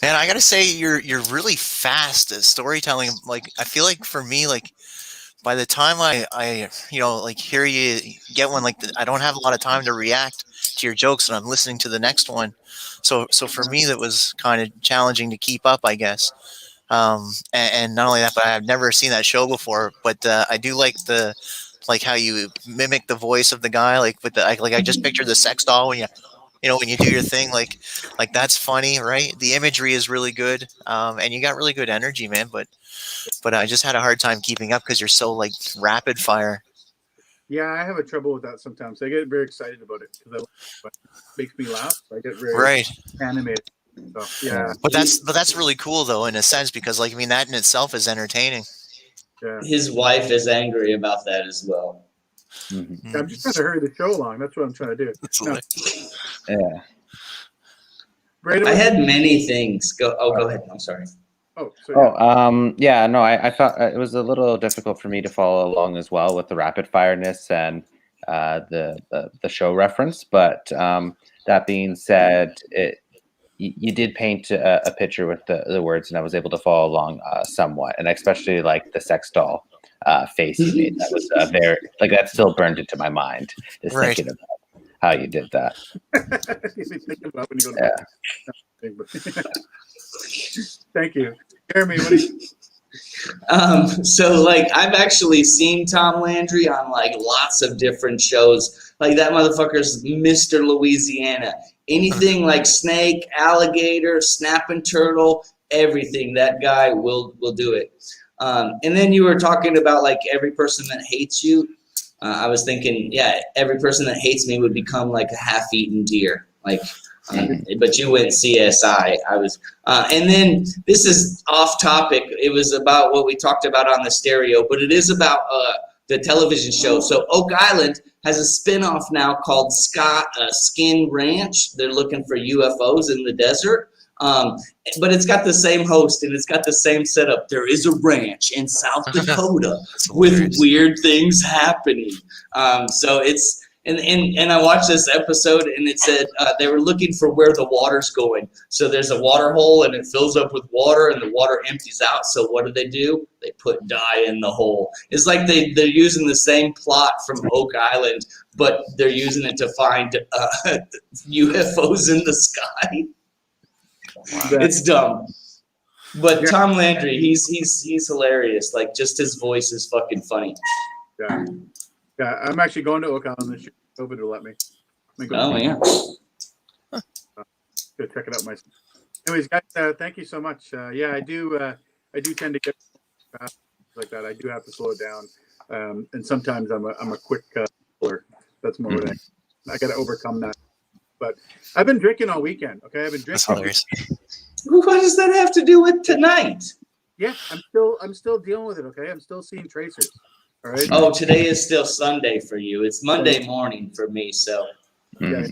Man, I gotta say you're really fast at storytelling. Like I feel like for me, like by the time I like hear you get one, like I don't have a lot of time to react to your jokes, and I'm listening to the next one. So for me, that was kind of challenging to keep up, I guess. And not only that, but I've never seen that show before. But I do like how you mimic the voice of the guy, like with the I just picture the sex doll when when you do your thing, like that's funny, right? The imagery is really good, and you got really good energy, man. But I just had a hard time keeping up because you're so like rapid fire. Yeah, I have a trouble with that sometimes. I get very excited about it because it makes me laugh. I get very animated. So, yeah, but that's really cool though, in a sense, because like that in itself is entertaining. Yeah. His wife is angry about that as well. Mm-hmm. I'm just trying to hurry the show along. That's what I'm trying to do. No. Yeah. Brandon, I had many things. Go ahead. I'm sorry. Yeah, no, I thought it was a little difficult for me to follow along as well with the rapid fireness and the show reference. But that being said, you did paint a picture with the words, and I was able to follow along somewhat, and especially like the sex doll face you made. That was very that still burned into my mind, just thinking about how you did that. Thank you. Jeremy, what do you so like I've actually seen Tom Landry on like lots of different shows. Like that motherfucker's Mr. Louisiana. Anything like snake, alligator, snapping turtle, everything. That guy will do it. And then you were talking about like every person that hates you. I was thinking, yeah, every person that hates me would become like a half-eaten deer. Like, but you went CSI. I was, and then this is off topic. It was about what we talked about on the stereo, but it is about the television show. So Oak Island has a spinoff now called Skin Ranch. They're looking for UFOs in the desert. But it's got the same host and it's got the same setup. There is a ranch in South Dakota with weird things happening. So it's and I watched this episode and it said they were looking for where the water's going. So there's a water hole and it fills up with water and the water empties out. So what do? They put dye in the hole. It's like they're using the same plot from Oak Island, but they're using it to find UFOs in the sky. It's dumb. But Tom Landry, he's hilarious. Like, just his voice is fucking funny. Yeah. Yeah, I'm actually going to Oak Island this year. COVID will let me. Oh, yeah. Go check it out myself. Anyways, guys, thank you so much. Yeah, I do tend to get like that. I do have to slow it down, and sometimes I'm a quick killer. That's more what I got to overcome that. But I've been drinking all weekend. Okay, I've been drinking. That's hilarious. What does that have to do with tonight? Yeah, I'm still dealing with it. Okay, I'm still seeing tracers. All right. Oh, today is still Sunday for you. It's Monday morning for me, so Yeah.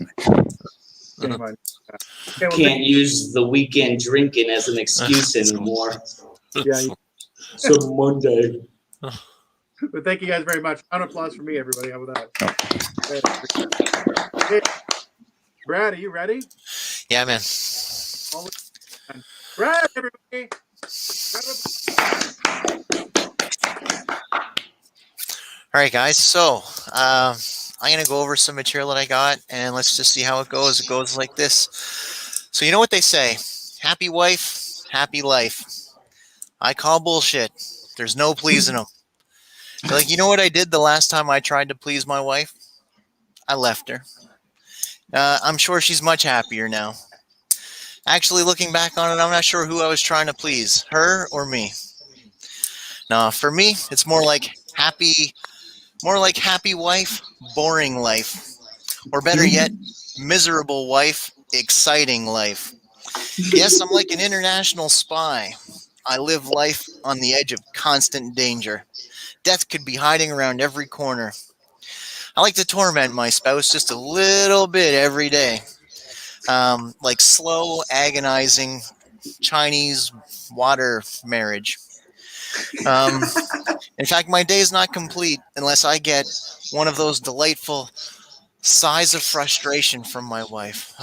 Okay, well, can't use the weekend drinking as an excuse anymore. yeah. So Monday. But thank you guys very much. Round of applause for me, everybody. How about that? Okay. Brad, are you ready? Yeah, man. Brad, everybody. All right, guys. So I'm going to go over some material that I got, and let's just see how it goes. It goes like this. So you know what they say, happy wife, happy life. I call bullshit. There's no pleasing them. Like, you know what I did the last time I tried to please my wife? I left her. I'm sure she's much happier now. Actually, looking back on it, I'm not sure who I was trying to please, her or me. No, for me, it's more like happy wife, boring life. Or better yet, miserable wife, exciting life. Yes, I'm like an international spy. I live life on the edge of constant danger. Death could be hiding around every corner. I like to torment my spouse just a little bit every day. Like slow, agonizing Chinese water marriage. In fact, my day is not complete unless I get one of those delightful sighs of frustration from my wife.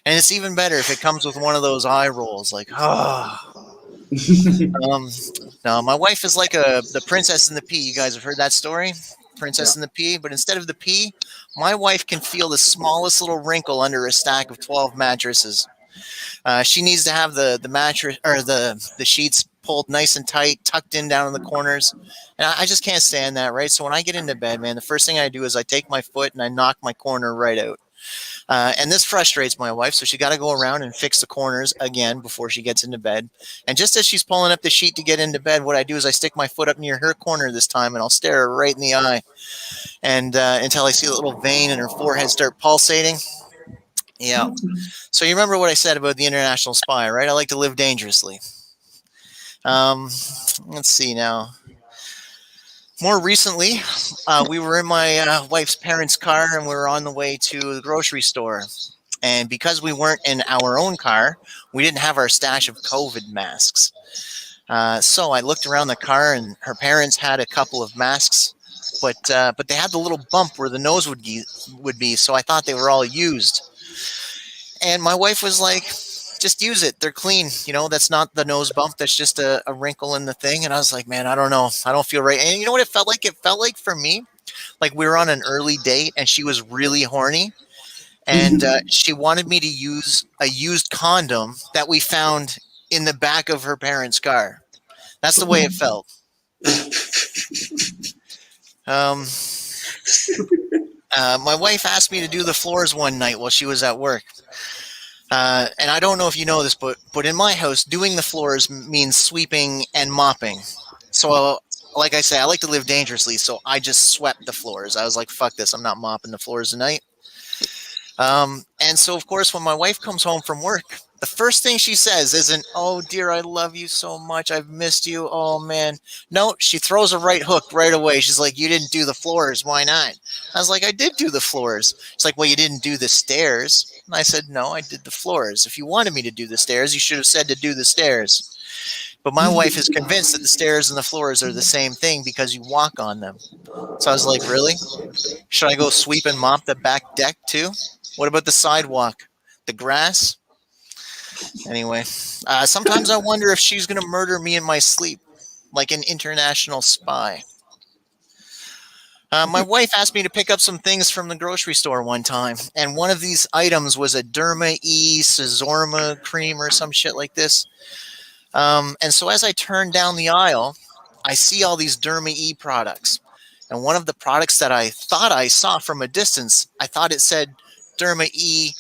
And it's even better if it comes with one of those eye rolls, like, no, my wife is like the Princess and the Pea. You guys have heard that story? Princess and the Pea, but instead of the pea, my wife can feel the smallest little wrinkle under a stack of 12 mattresses. She needs to have the mattress or the sheets pulled nice and tight, tucked in down in the corners. And I just can't stand that, right? So when I get into bed, man, the first thing I do is I take my foot and I knock my corner right out. And this frustrates my wife, so she got to go around and fix the corners again before she gets into bed. And just as she's pulling up the sheet to get into bed, what I do is I stick my foot up near her corner this time, and I'll stare her right in the eye, and until I see the little vein in her forehead start pulsating. Yeah. So you remember what I said about the international spy, right? I like to live dangerously. Let's see now. More recently, we were in my wife's parents' car, and we were on the way to the grocery store. And because we weren't in our own car, we didn't have our stash of COVID masks. So I looked around the car, and her parents had a couple of masks, but they had the little bump where the nose would be. So I thought they were all used. And my wife was like, just use it. They're clean. You know, that's not the nose bump. That's just a wrinkle in the thing. And I was like, man, I don't know. I don't feel right. And you know what it felt like? It felt like for me, like we were on an early date and she was really horny. And she wanted me to use a used condom that we found in the back of her parents' car. That's the way it felt. My wife asked me to do the floors one night while she was at work. And I don't know if you know this, but in my house, doing the floors means sweeping and mopping. So, like I say, I like to live dangerously, so I just swept the floors. I was like, fuck this, I'm not mopping the floors tonight. And so, of course, when my wife comes home from work, The first thing she says isn't, "Oh dear, I love you so much. I've missed you. Oh man." No, she throws a right hook right away. She's like, "You didn't do the floors. Why not?" I was like, "I did do the floors." She's like, "Well, you didn't do the stairs." And I said, "No, I did the floors. If you wanted me to do the stairs, you should have said to do the stairs." But my wife is convinced that the stairs and the floors are the same thing because you walk on them. So I was like, "Really? Should I go sweep and mop the back deck too? What about the sidewalk? The grass?" Anyway, sometimes I wonder if she's going to murder me in my sleep, like an international spy. My wife asked me to pick up some things from the grocery store one time, and one of these items was a Derma E Sazorma cream or some shit like this. And so as I turned down the aisle, I see all these Derma E products. And one of the products that I thought I saw from a distance, I thought it said Derma E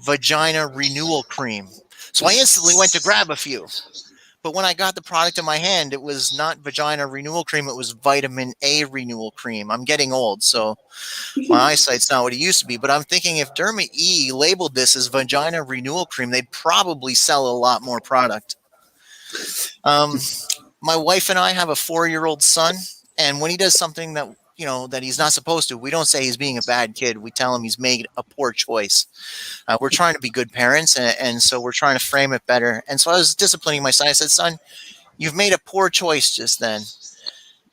Vagina Renewal Cream. So I instantly went to grab a few. But when I got the product in my hand, it was not Vagina Renewal Cream, it was Vitamin A Renewal Cream. I'm getting old, so my eyesight's not what it used to be. But I'm thinking if Derma E labeled this as Vagina Renewal Cream, they'd probably sell a lot more product. My wife and I have a 4-year-old son, and when he does something that that he's not supposed to, we don't say he's being a bad kid. We tell him he's made a poor choice. We're trying to be good parents, and so we're trying to frame it better. And so I was disciplining my son. I said, "Son, you've made a poor choice just then."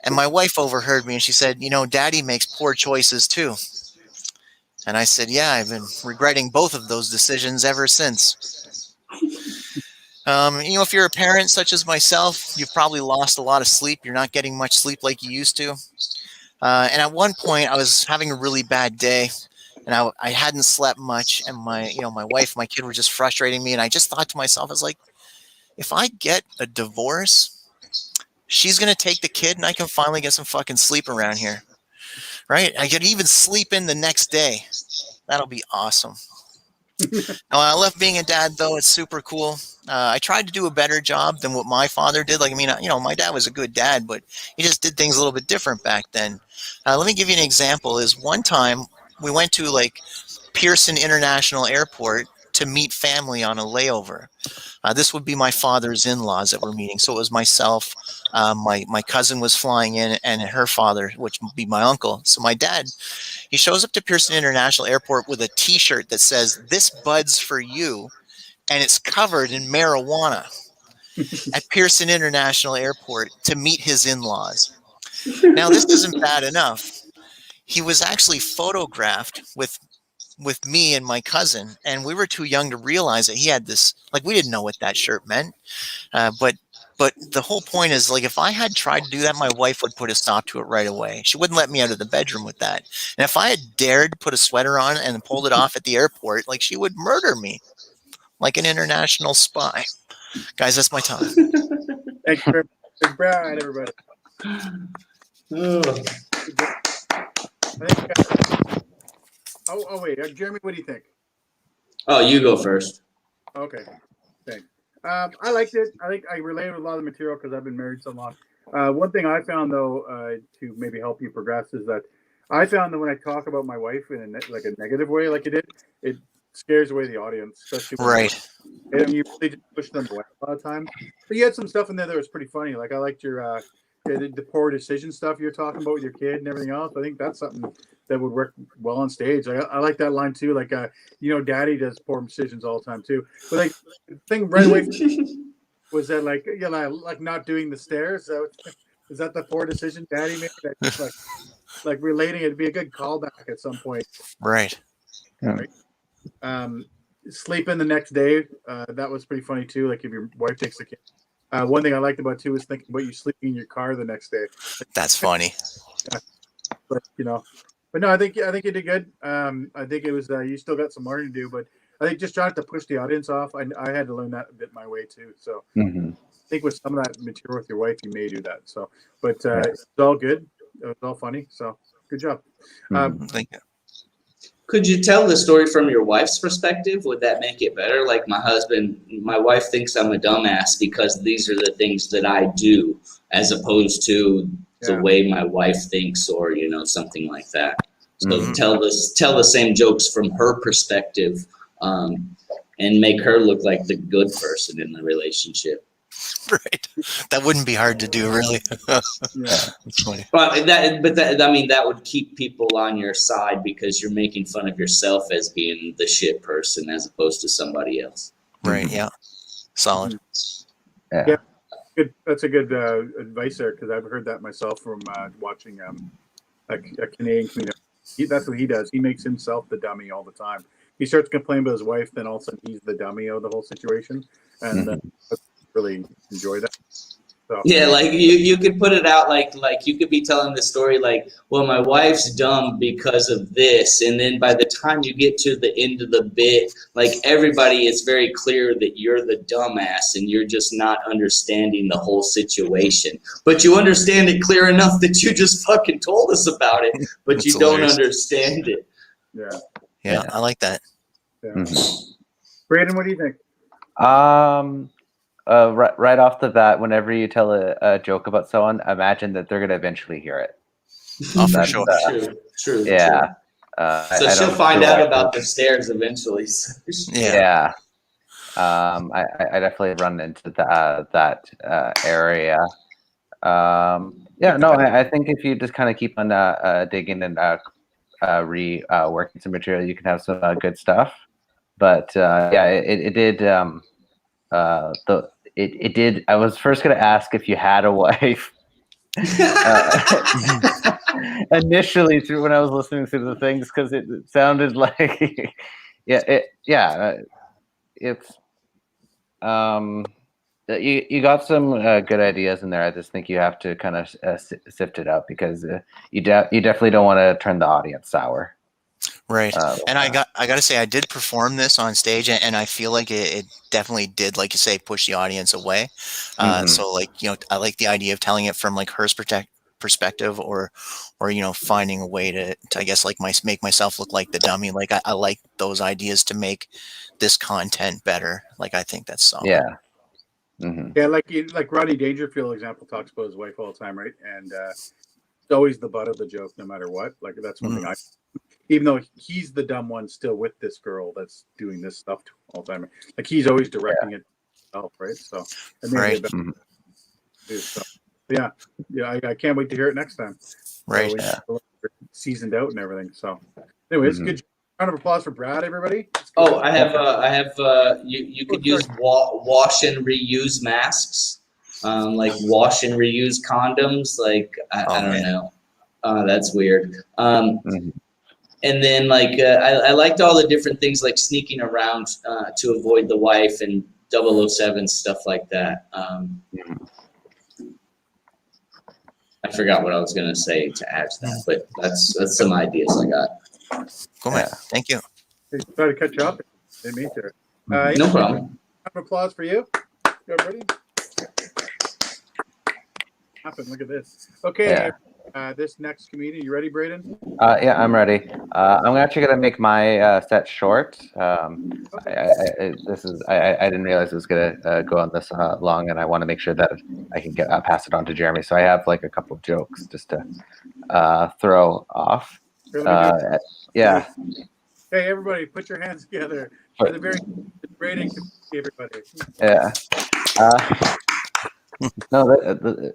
And my wife overheard me, and she said, "Daddy makes poor choices too." And I said, "Yeah, I've been regretting both of those decisions ever since." If you're a parent such as myself, you've probably lost a lot of sleep. You're not getting much sleep like you used to. And at one point, I was having a really bad day, and I hadn't slept much, and my wife, my kid were just frustrating me, and I just thought to myself, I was like, if I get a divorce, she's gonna take the kid, and I can finally get some fucking sleep around here, right? I could even sleep in the next day. That'll be awesome. I love being a dad, though. It's super cool. I tried to do a better job than what my father did. My dad was a good dad, but he just did things a little bit different back then. Let me give you an example. Is one time we went to Pearson International Airport to meet family on a layover. This would be my father's in-laws that were meeting. So it was myself, my cousin was flying in, and her father, which would be my uncle. So my dad, he shows up to Pearson International Airport with a T-shirt that says, "This bud's for you," and it's covered in marijuana at Pearson International Airport to meet his in-laws. Now, this isn't bad enough. He was actually photographed with me and my cousin, and we were too young to realize that he had this. We didn't know what that shirt meant, but the whole point is, if I had tried to do that, my wife would put a stop to it right away. She wouldn't let me out of the bedroom with that. And if I had dared to put a sweater on and pulled it off at the airport, she would murder me like an international spy. Guys, that's my time. Thank you very much. Big Brad, everybody. Wait, Jeremy, what do you think? Oh, you go first. Okay, thanks. I liked it. I related with a lot of the material because I've been married so long. One thing I found, though, to maybe help you progress is that I found that when I talk about my wife in a negative way, like you did, it scares away the audience, especially Right. And you really just push them away a lot of times. But you had some stuff in there that was pretty funny. I liked your the poor decision stuff you're talking about with your kid and everything else. I think that's something that would work well on stage. I like that line too. Daddy does poor decisions all the time too. But the thing right away was that not doing the stairs. So is that the poor decision Daddy made? That relating it'd be a good callback at some point. Right. Right. Sleep in the next day. That was pretty funny too. If your wife takes the kid. One thing I liked about too was thinking about you sleeping in your car the next day. That's funny. But no, I think you did good. I think it was you still got some learning to do, but I think just trying to push the audience off. I had to learn that a bit my way too. So I think with some of that material with your wife, you may do that. So, but it's all good. It was all funny. So good job. Thank you. Could you tell the story from your wife's perspective? Would that make it better? My wife thinks I'm a dumbass because these are the things that I do, as opposed to the way my wife thinks, or something like that. So tell the same jokes from her perspective, and make her look like the good person in the relationship. Right. That wouldn't be hard to do, really. Yeah. That's funny. That would keep people on your side because you're making fun of yourself as being the shit person as opposed to somebody else. Right. Yeah. Solid. Yeah. Good. That's a good advice there, because I've heard that myself from watching a Canadian comedian. That's what he does. He makes himself the dummy all the time. He starts complaining about his wife, then all of a sudden he's the dummy of the whole situation, and I really enjoy that. So. Yeah, like you could put it out like you could be telling the story like, well, my wife's dumb because of this, and then by the time you get to the end of the bit, like everybody is very clear that you're the dumbass and you're just not understanding the whole situation. But you understand it clear enough that you just fucking told us about it, but you don't understand it. Yeah, I like that. Yeah. Braden, what do you think? Right off the bat, whenever you tell a joke about someone, imagine that they're going to eventually hear it. Oh, for sure. True. Yeah. So she'll find out about the stairs eventually. Yeah. I definitely run into that area. I think if you just kind of keep on digging and reworking some material, you can have some good stuff. But it did. It did. I was first going to ask if you had a wife. Initially, when I was listening to the things, because it sounded like, it's you got some good ideas in there. I just think you have to kind of sift it out, because you definitely don't want to turn the audience sour. Right. And I got to say, I did perform this on stage, and I feel like it definitely did, like you say, push the audience away. So like, I like the idea of telling it from like her perspective, or finding a way to I guess like make myself look like the dummy. Like I like those ideas to make this content better. Like I think that's solid. Yeah. Yeah, like Rodney Dangerfield example talks about his wife all the time, right? And it's always the butt of the joke, no matter what. Like that's one thing even though he's the dumb one still with this girl that's doing this stuff all the time. Like he's always directing it himself, right? So right. So, yeah, I can't wait to hear it next time. Right. So seasoned out and everything. So anyways, good round of applause for Brad, everybody. Oh, I have you could use wash and reuse masks, like wash and reuse condoms. Like I don't know. That's weird. And then like I liked all the different things like sneaking around to avoid the wife and 007 stuff like that. I forgot what I was gonna say to add to that, but that's some ideas I got. Cool, man. Thank you. Try to catch up. Didn't mean to. No problem. Round of applause for you. Go, Brady. Look at this. Okay. This next comedian, you ready, Braden? Yeah, I'm ready. I'm actually gonna make my set short. I didn't realize it was gonna go on this long, and I want to make sure that I can pass it on to Jeremy. So I have like a couple of jokes just to throw off. Yeah. Hey, everybody, put your hands together for the very Braden comedian, everybody. Yeah. No,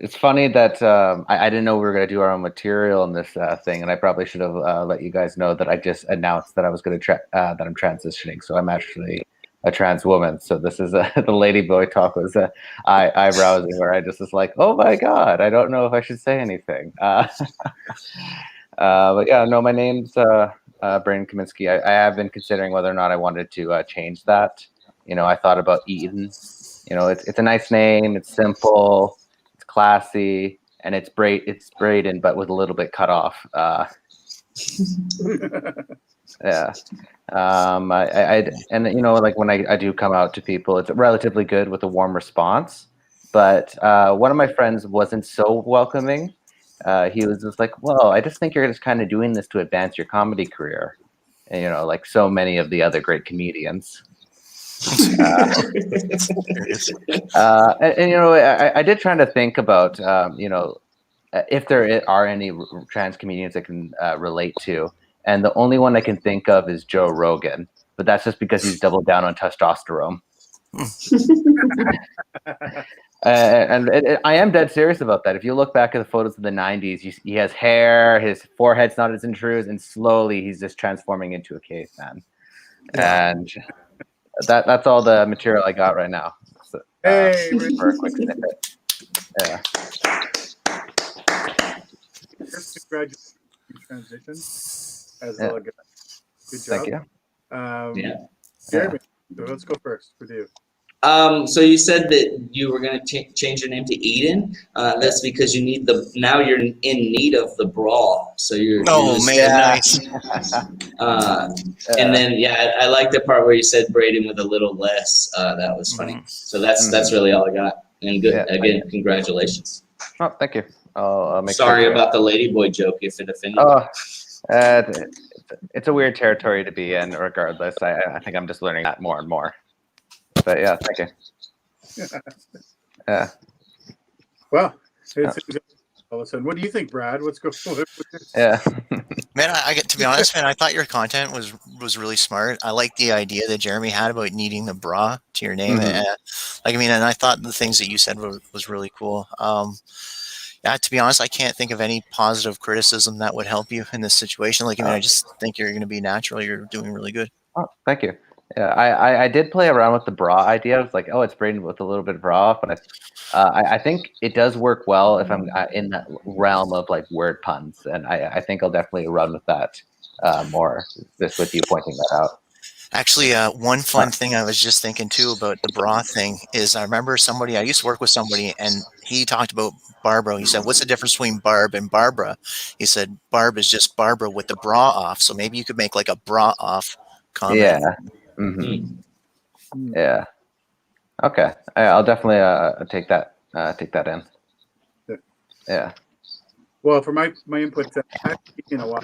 it's funny that I didn't know we were going to do our own material in this thing, and I probably should have let you guys know that I just announced that I was going to that I'm transitioning. So I'm actually a trans woman. So this is the lady boy talk was eyebrows, where I just was like, oh my god, I don't know if I should say anything. But yeah, no, my name's Braden Kaminsky. I have been considering whether or not I wanted to change that. I thought about Eden. It's a nice name. It's simple. It's classy, and it's Braden, but with a little bit cut off. Yeah. Like when I do come out to people, it's relatively good with a warm response. But one of my friends wasn't so welcoming. He was just like, "Well, I just think you're just kind of doing this to advance your comedy career," and like so many of the other great comedians. I did try to think about if there are any trans comedians I can relate to, and the only one I can think of is Joe Rogan. but that's just because he's doubled down on testosterone. I am dead serious about that. If you look back at the photos of the 90s, he has hair, his forehead's not as intruded, and slowly he's just transforming into a caveman. Yeah. And that's all the material I got right now. So, Hey, for a quick snippet. Yeah. Congratulations on your transition. As Yeah. well. Good job. Thank you. Yeah. Jeremy, so let's go first with you. So you said that you were going to change your name to Eden. That's because you need now you're in need of the bra. So you're. Oh, you're man, nice. And then I like the part where you said Braden with a little less. That was funny. So that's really all I got. And good again, congratulations. Oh, thank you. I'll make Sorry sure about the ladyboy joke if it offended. Oh, it's a weird territory to be in. Regardless, I think I'm just learning that more and more. But yeah, thank you. Yeah. Well, all of a sudden, what do you think, Brad? What's going on? Yeah. Man, I get to be honest, man. I thought your content was really smart. I like the idea that Jeremy had about needing the bra to your name. Mhm. And I thought the things that you said was really cool. Yeah, to be honest, I can't think of any positive criticism that would help you in this situation. I just think you're going to be natural. You're doing really good. Oh, thank you. Yeah, I did play around with the bra idea. I was like, oh, it's Braden with a little bit of bra off, but I think it does work well if I'm in that realm of like word puns, and I think I'll definitely run with that more. Just with you pointing that out. Actually, one fun thing I was just thinking too about the bra thing is I remember I used to work with somebody, and he talked about Barbara. He said, what's the difference between Barb and Barbara? He said, Barb is just Barbara with the bra off. So maybe you could make like a bra off comment. Yeah. Mm-hmm. Yeah. Okay. I'll definitely take that in. Yeah. Well, for my input, in a while,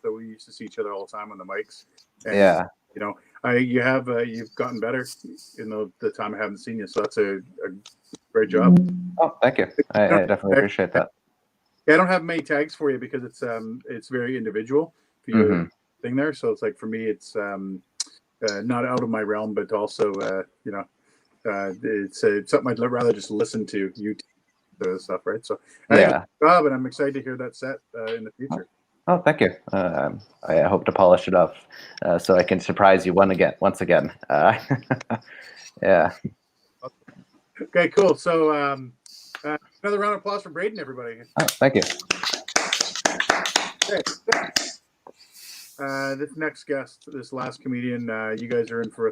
so we used to see each other all the time on the mics. And, yeah. You know, you've gotten better in the time I haven't seen you, so that's a great job. Oh, thank you. I definitely appreciate that. Yeah, I don't have many tags for you because it's very individual for your thing there. So it's like for me, it's not out of my realm, but also it's something I'd rather just listen to YouTube stuff, right? So good job, and I'm excited to hear that set in the future. Oh, thank you. I hope to polish it up so I can surprise you once again. Yeah. Okay, cool. So another round of applause for Braden, everybody. Oh, thank you. Okay. This next guest, this last comedian, you guys are in for a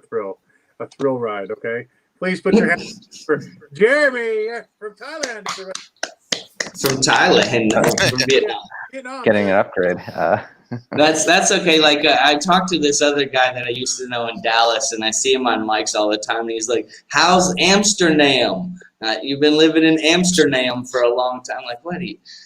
thrill ride. Okay, please put your hands for Jeremy from Thailand. From Thailand, no, from Vietnam. Getting an upgrade. That's okay. Like I talked to this other guy that I used to know in Dallas, and I see him on mics all the time. And he's like, "How's Amsterdam? You've been living in Amsterdam for a long time." Like, what?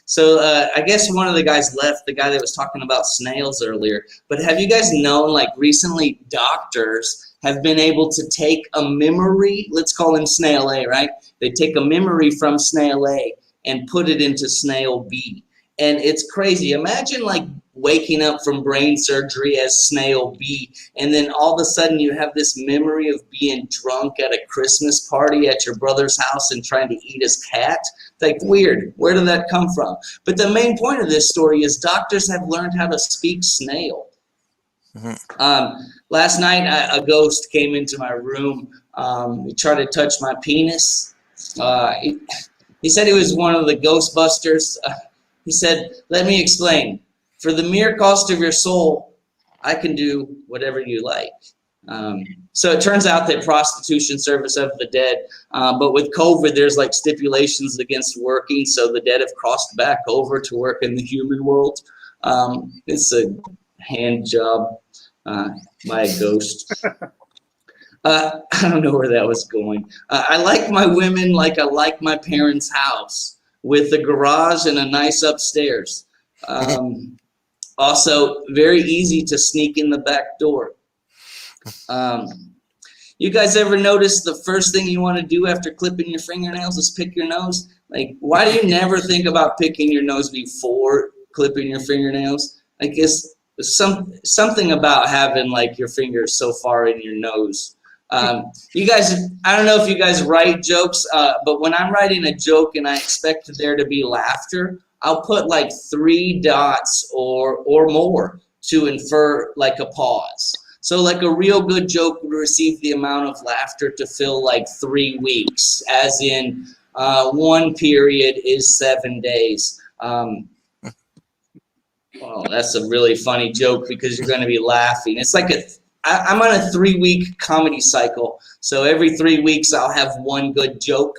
So I guess one of the guys left. The guy that was talking about snails earlier. But have you guys known? Like recently, doctors have been able to take a memory. Let's call him Snail A, right? They take a memory from Snail A and put it into Snail B. And it's crazy. Imagine like waking up from brain surgery as Snail B, and then all of a sudden you have this memory of being drunk at a Christmas party at your brother's house and trying to eat his cat. It's like weird. Where did that come from? But the main point of this story is doctors have learned how to speak snail. Last night a ghost came into my room. He tried to touch my penis. He said he was one of the Ghostbusters. He said, "Let me explain. For the mere cost of your soul, I can do whatever you like." So it turns out that prostitution, service of the dead, but with COVID, there's like stipulations against working, so the dead have crossed back over to work in the human world. It's a hand job by a ghost. I don't know where that was going. I like my women like I like my parents' house, with a garage and a nice upstairs. Also, very easy to sneak in the back door. You guys ever notice the first thing you want to do after clipping your fingernails is pick your nose? Like, why do you never think about picking your nose before clipping your fingernails? I guess something about having like your fingers so far in your nose. You guys, I don't know if you guys write jokes, but when I'm writing a joke and I expect there to be laughter, I'll put like 3 dots or more to infer like a pause. So like a real good joke would receive the amount of laughter to fill like 3 weeks, as in 1 period is 7 days. Oh, that's a really funny joke because you're going to be laughing. It's like I'm on a 3-week comedy cycle. So every 3 weeks I'll have one good joke.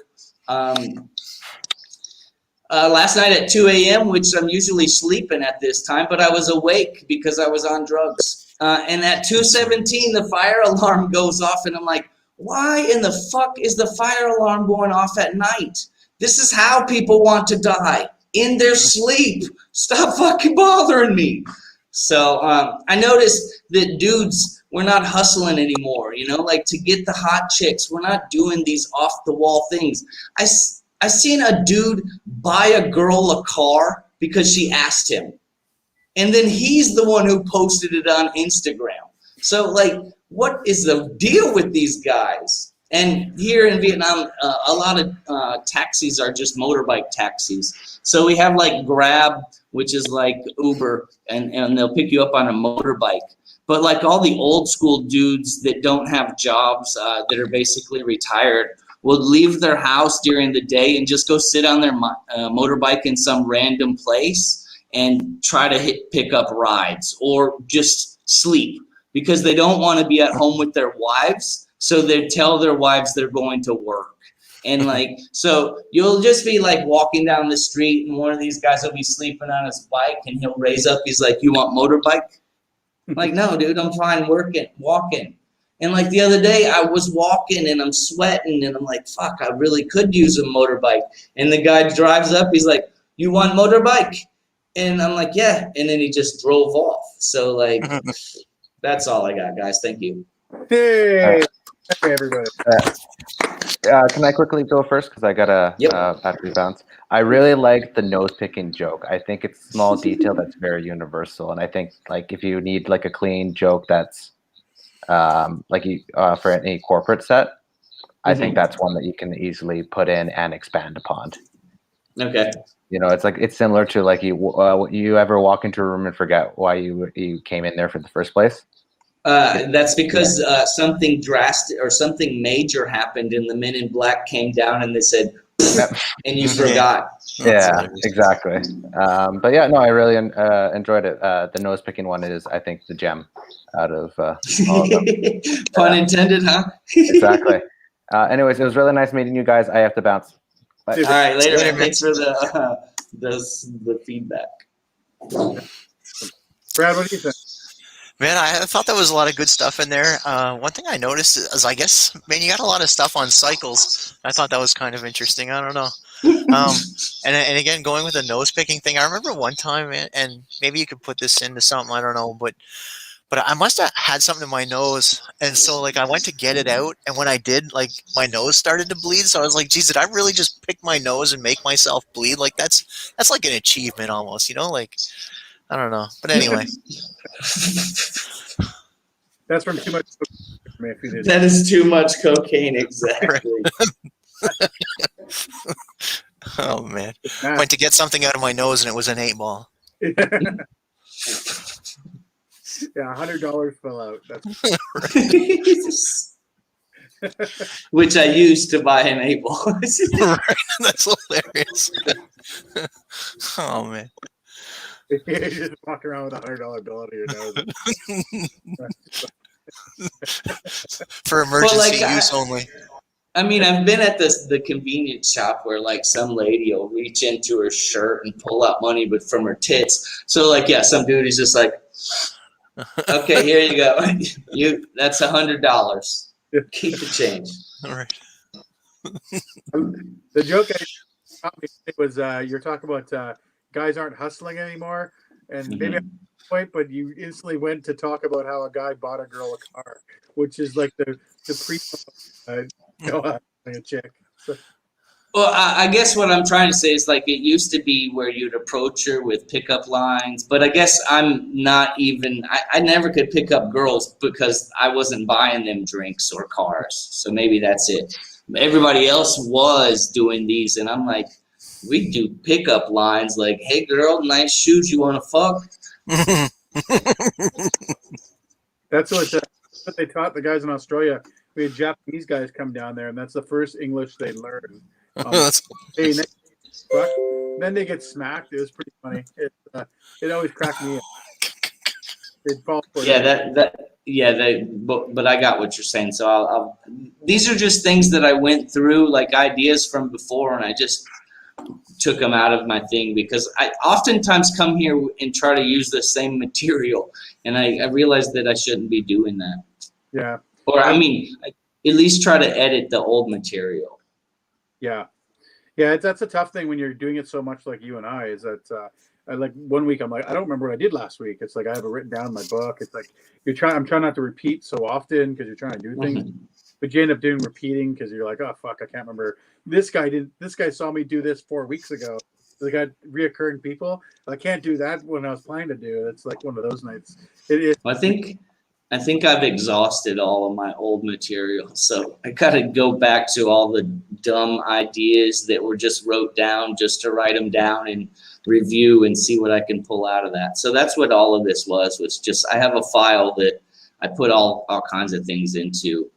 Last night at 2 a.m., which I'm usually sleeping at this time, but I was awake because I was on drugs. And at 2:17, the fire alarm goes off, and I'm like, why in the fuck is the fire alarm going off at night? This is how people want to die, in their sleep. Stop fucking bothering me. So I noticed that dudes, we're not hustling anymore, you know, like to get the hot chicks. We're not doing these off-the-wall things. I seen a dude buy a girl a car because she asked him. And then he's the one who posted it on Instagram. So, like, what is the deal with these guys? And here in Vietnam, a lot of taxis are just motorbike taxis. So we have, like, Grab, which is like Uber, and they'll pick you up on a motorbike. But, like, all the old school dudes that don't have jobs, that are basically retired, will leave their house during the day and just go sit on their motorbike in some random place and try to pick up rides or just sleep because they don't want to be at home with their wives. So they tell their wives they're going to work. And like, so you'll just be like walking down the street and one of these guys will be sleeping on his bike and he'll raise up. He's like, you want motorbike? I'm like, no, dude, I'm fine walking. And like the other day I was walking and I'm sweating and I'm like, fuck, I really could use a motorbike. And the guy drives up. He's like, you want motorbike? And I'm like, yeah. And then he just drove off. So like, that's all I got, guys. Thank you. Hey, hey everybody. Can I quickly go first? Because I got a battery bounce. I really like the nose picking joke. I think it's a small detail that's very universal. And I think like if you need like a clean joke that's for any corporate set, I think that's one that you can easily put in and expand upon. Okay. You know, it's similar to like you ever walk into a room and forget why you came in there for the first place. That's because something drastic or something major happened, and the Men in Black came down and they said, and you forgot. Yeah, exactly. But yeah, no, I really enjoyed it. The nose picking one is, I think, the gem out of all of them. Pun intended, huh? Exactly. Anyways, it was really nice meeting you guys. I have to bounce. Bye. All right, later. Thanks for the feedback. Brad, what do you think? Man, I thought there was a lot of good stuff in there. One thing I noticed is, I guess, man, you got a lot of stuff on cycles. I thought that was kind of interesting. I don't know. And again, going with the nose picking thing, I remember one time, and maybe you could put this into something, I don't know, but I must have had something in my nose, and so like I went to get it out, and when I did, like my nose started to bleed. So I was like, "Geez, did I really just pick my nose and make myself bleed? Like that's like an achievement almost, you know? Like I don't know, but anyway." That's from too much. That is too much cocaine, exactly. Oh man, went to get something out of my nose, and it was an 8-ball. Yeah, $100 fell out. Which I used to buy an 8-ball. Right, that's hilarious. Oh man. You just walk around with $100 bill out of your nose. For emergency use only. I mean, I've been at the convenience shop where like some lady will reach into her shirt and pull out money, but from her tits. So like, yeah, some dude is just like, okay, here you go. That's $100. Keep the change. All right. The joke was you're talking about guys aren't hustling anymore, and maybe at that point, but you instantly went to talk about how a guy bought a girl a car, which is like the pre a chick. So. Well, I guess what I'm trying to say is like it used to be where you'd approach her with pickup lines, but I guess I'm not even. I never could pick up girls because I wasn't buying them drinks or cars. So maybe that's it. Everybody else was doing these, and I'm like, we do pickup lines like, "Hey, girl, nice shoes. You want to fuck?" That's what they taught the guys in Australia. We had Japanese guys come down there, and that's the first English they learned. Hey, next fuck. Then they get smacked. It was pretty funny. It always cracked me up. They'd fall for it. But I got what you're saying. So I'll these are just things that I went through, like ideas from before, and I just took them out of my thing because I oftentimes come here and try to use the same material, and I realized that I shouldn't be doing that. Yeah. Or I mean, at least try to edit the old material. Yeah. Yeah, that's a tough thing when you're doing it so much like you and I, is that like 1 week I'm like, I don't remember what I did last week. It's like I have it written down in my book. It's like I'm trying not to repeat so often because you're trying to do things. But you end up doing repeating because you're like, oh fuck, I can't remember. This guy saw me do this 4 weeks ago. They got reoccurring people. I can't do that when I was planning to do it. It's like one of those nights. It is. I think I've exhausted all of my old material. So I got to go back to all the dumb ideas that were just wrote down just to write them down and review and see what I can pull out of that. So that's what all of this was just, I have a file that I put all kinds of things into.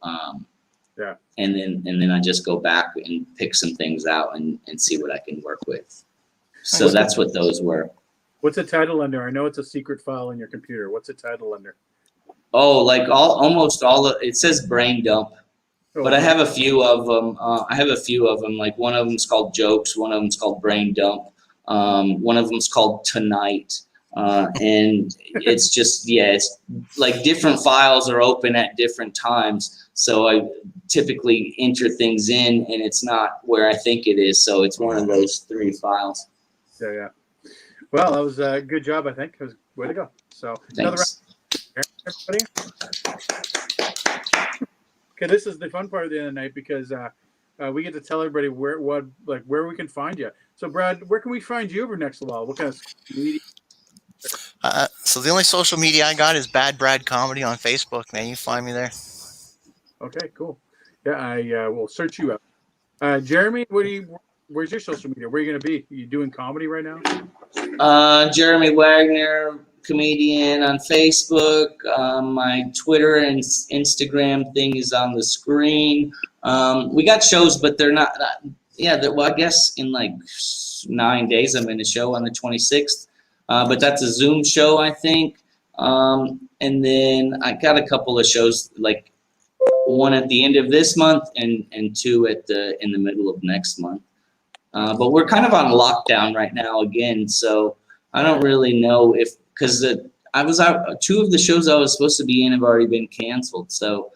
Yeah. And then I just go back and pick some things out and see what I can work with. So that's what those were. What's the title under? I know it's a secret file in your computer. What's the title under? Oh, like almost all of it says brain dump, but I have a few of them. Like one of them's called jokes, one of them's called brain dump, one of them's called tonight, and it's just it's like different files are open at different times. So I typically enter things in, and it's not where I think it is. So it's one of those 3 files. Yeah. Well, that was a good job. I think it was way to go. So Thanks. Another round. Everybody. Okay, this is the fun part of the end of the night because we get to tell everybody where we can find you. So, Brad, where can we find you over next while? What kind of media? So the only social media I got is Bad Brad Comedy on Facebook. Man, you find me there. Okay, cool. Yeah, I will search you up. Jeremy, where's your social media? Where are you going to be? Are you doing comedy right now? Jeremy Wagner, comedian on Facebook. My Twitter and Instagram thing is on the screen. We got shows, but they're not. Well, I guess in like 9 days, I'm in a show on the 26th. But that's a Zoom show, I think. And then I got a couple of shows, like one at the end of this month and 2 in the middle of next month. But we're kind of on lockdown right now again, so I don't really know because I was out. 2 of the shows I was supposed to be in have already been canceled. So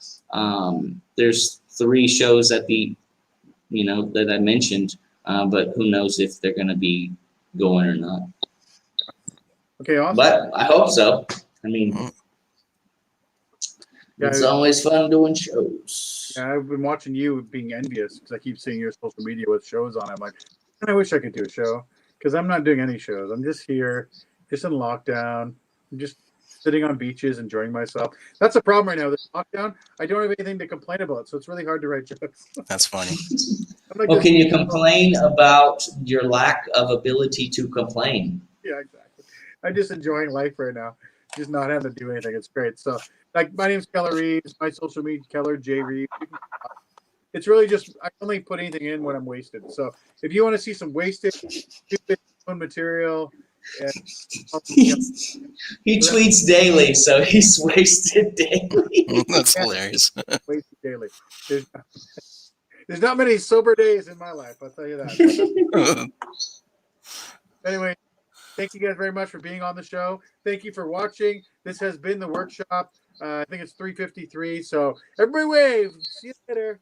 there's 3 shows at the that I mentioned, but who knows if they're going to be going or not. Okay, awesome. But I hope so. I mean, it's always fun doing shows. Yeah, I've been watching you being envious because I keep seeing your social media with shows on it. I'm like, I wish I could do a show because I'm not doing any shows. I'm just here, just in lockdown. I'm just sitting on beaches, enjoying myself. That's the problem right now. This lockdown, I don't have anything to complain about, so it's really hard to write jokes. That's funny. Like, well, can you complain about your lack of ability to complain? Yeah, exactly. I'm just enjoying life right now, just not having to do anything. It's great. So, like, my name's Keller Reeves. My social media, Keller J Reeves. It's really just I only put anything in when I'm wasted. So, if you want to see some wasted, stupid material. He tweets daily, so he's wasted daily. That's hilarious. Wasted daily. There's not many sober days in my life, I'll tell you that. Anyway, thank you guys very much for being on the show. Thank you for watching. This has been the workshop. I think it's 3:53. So everybody wave. See you later.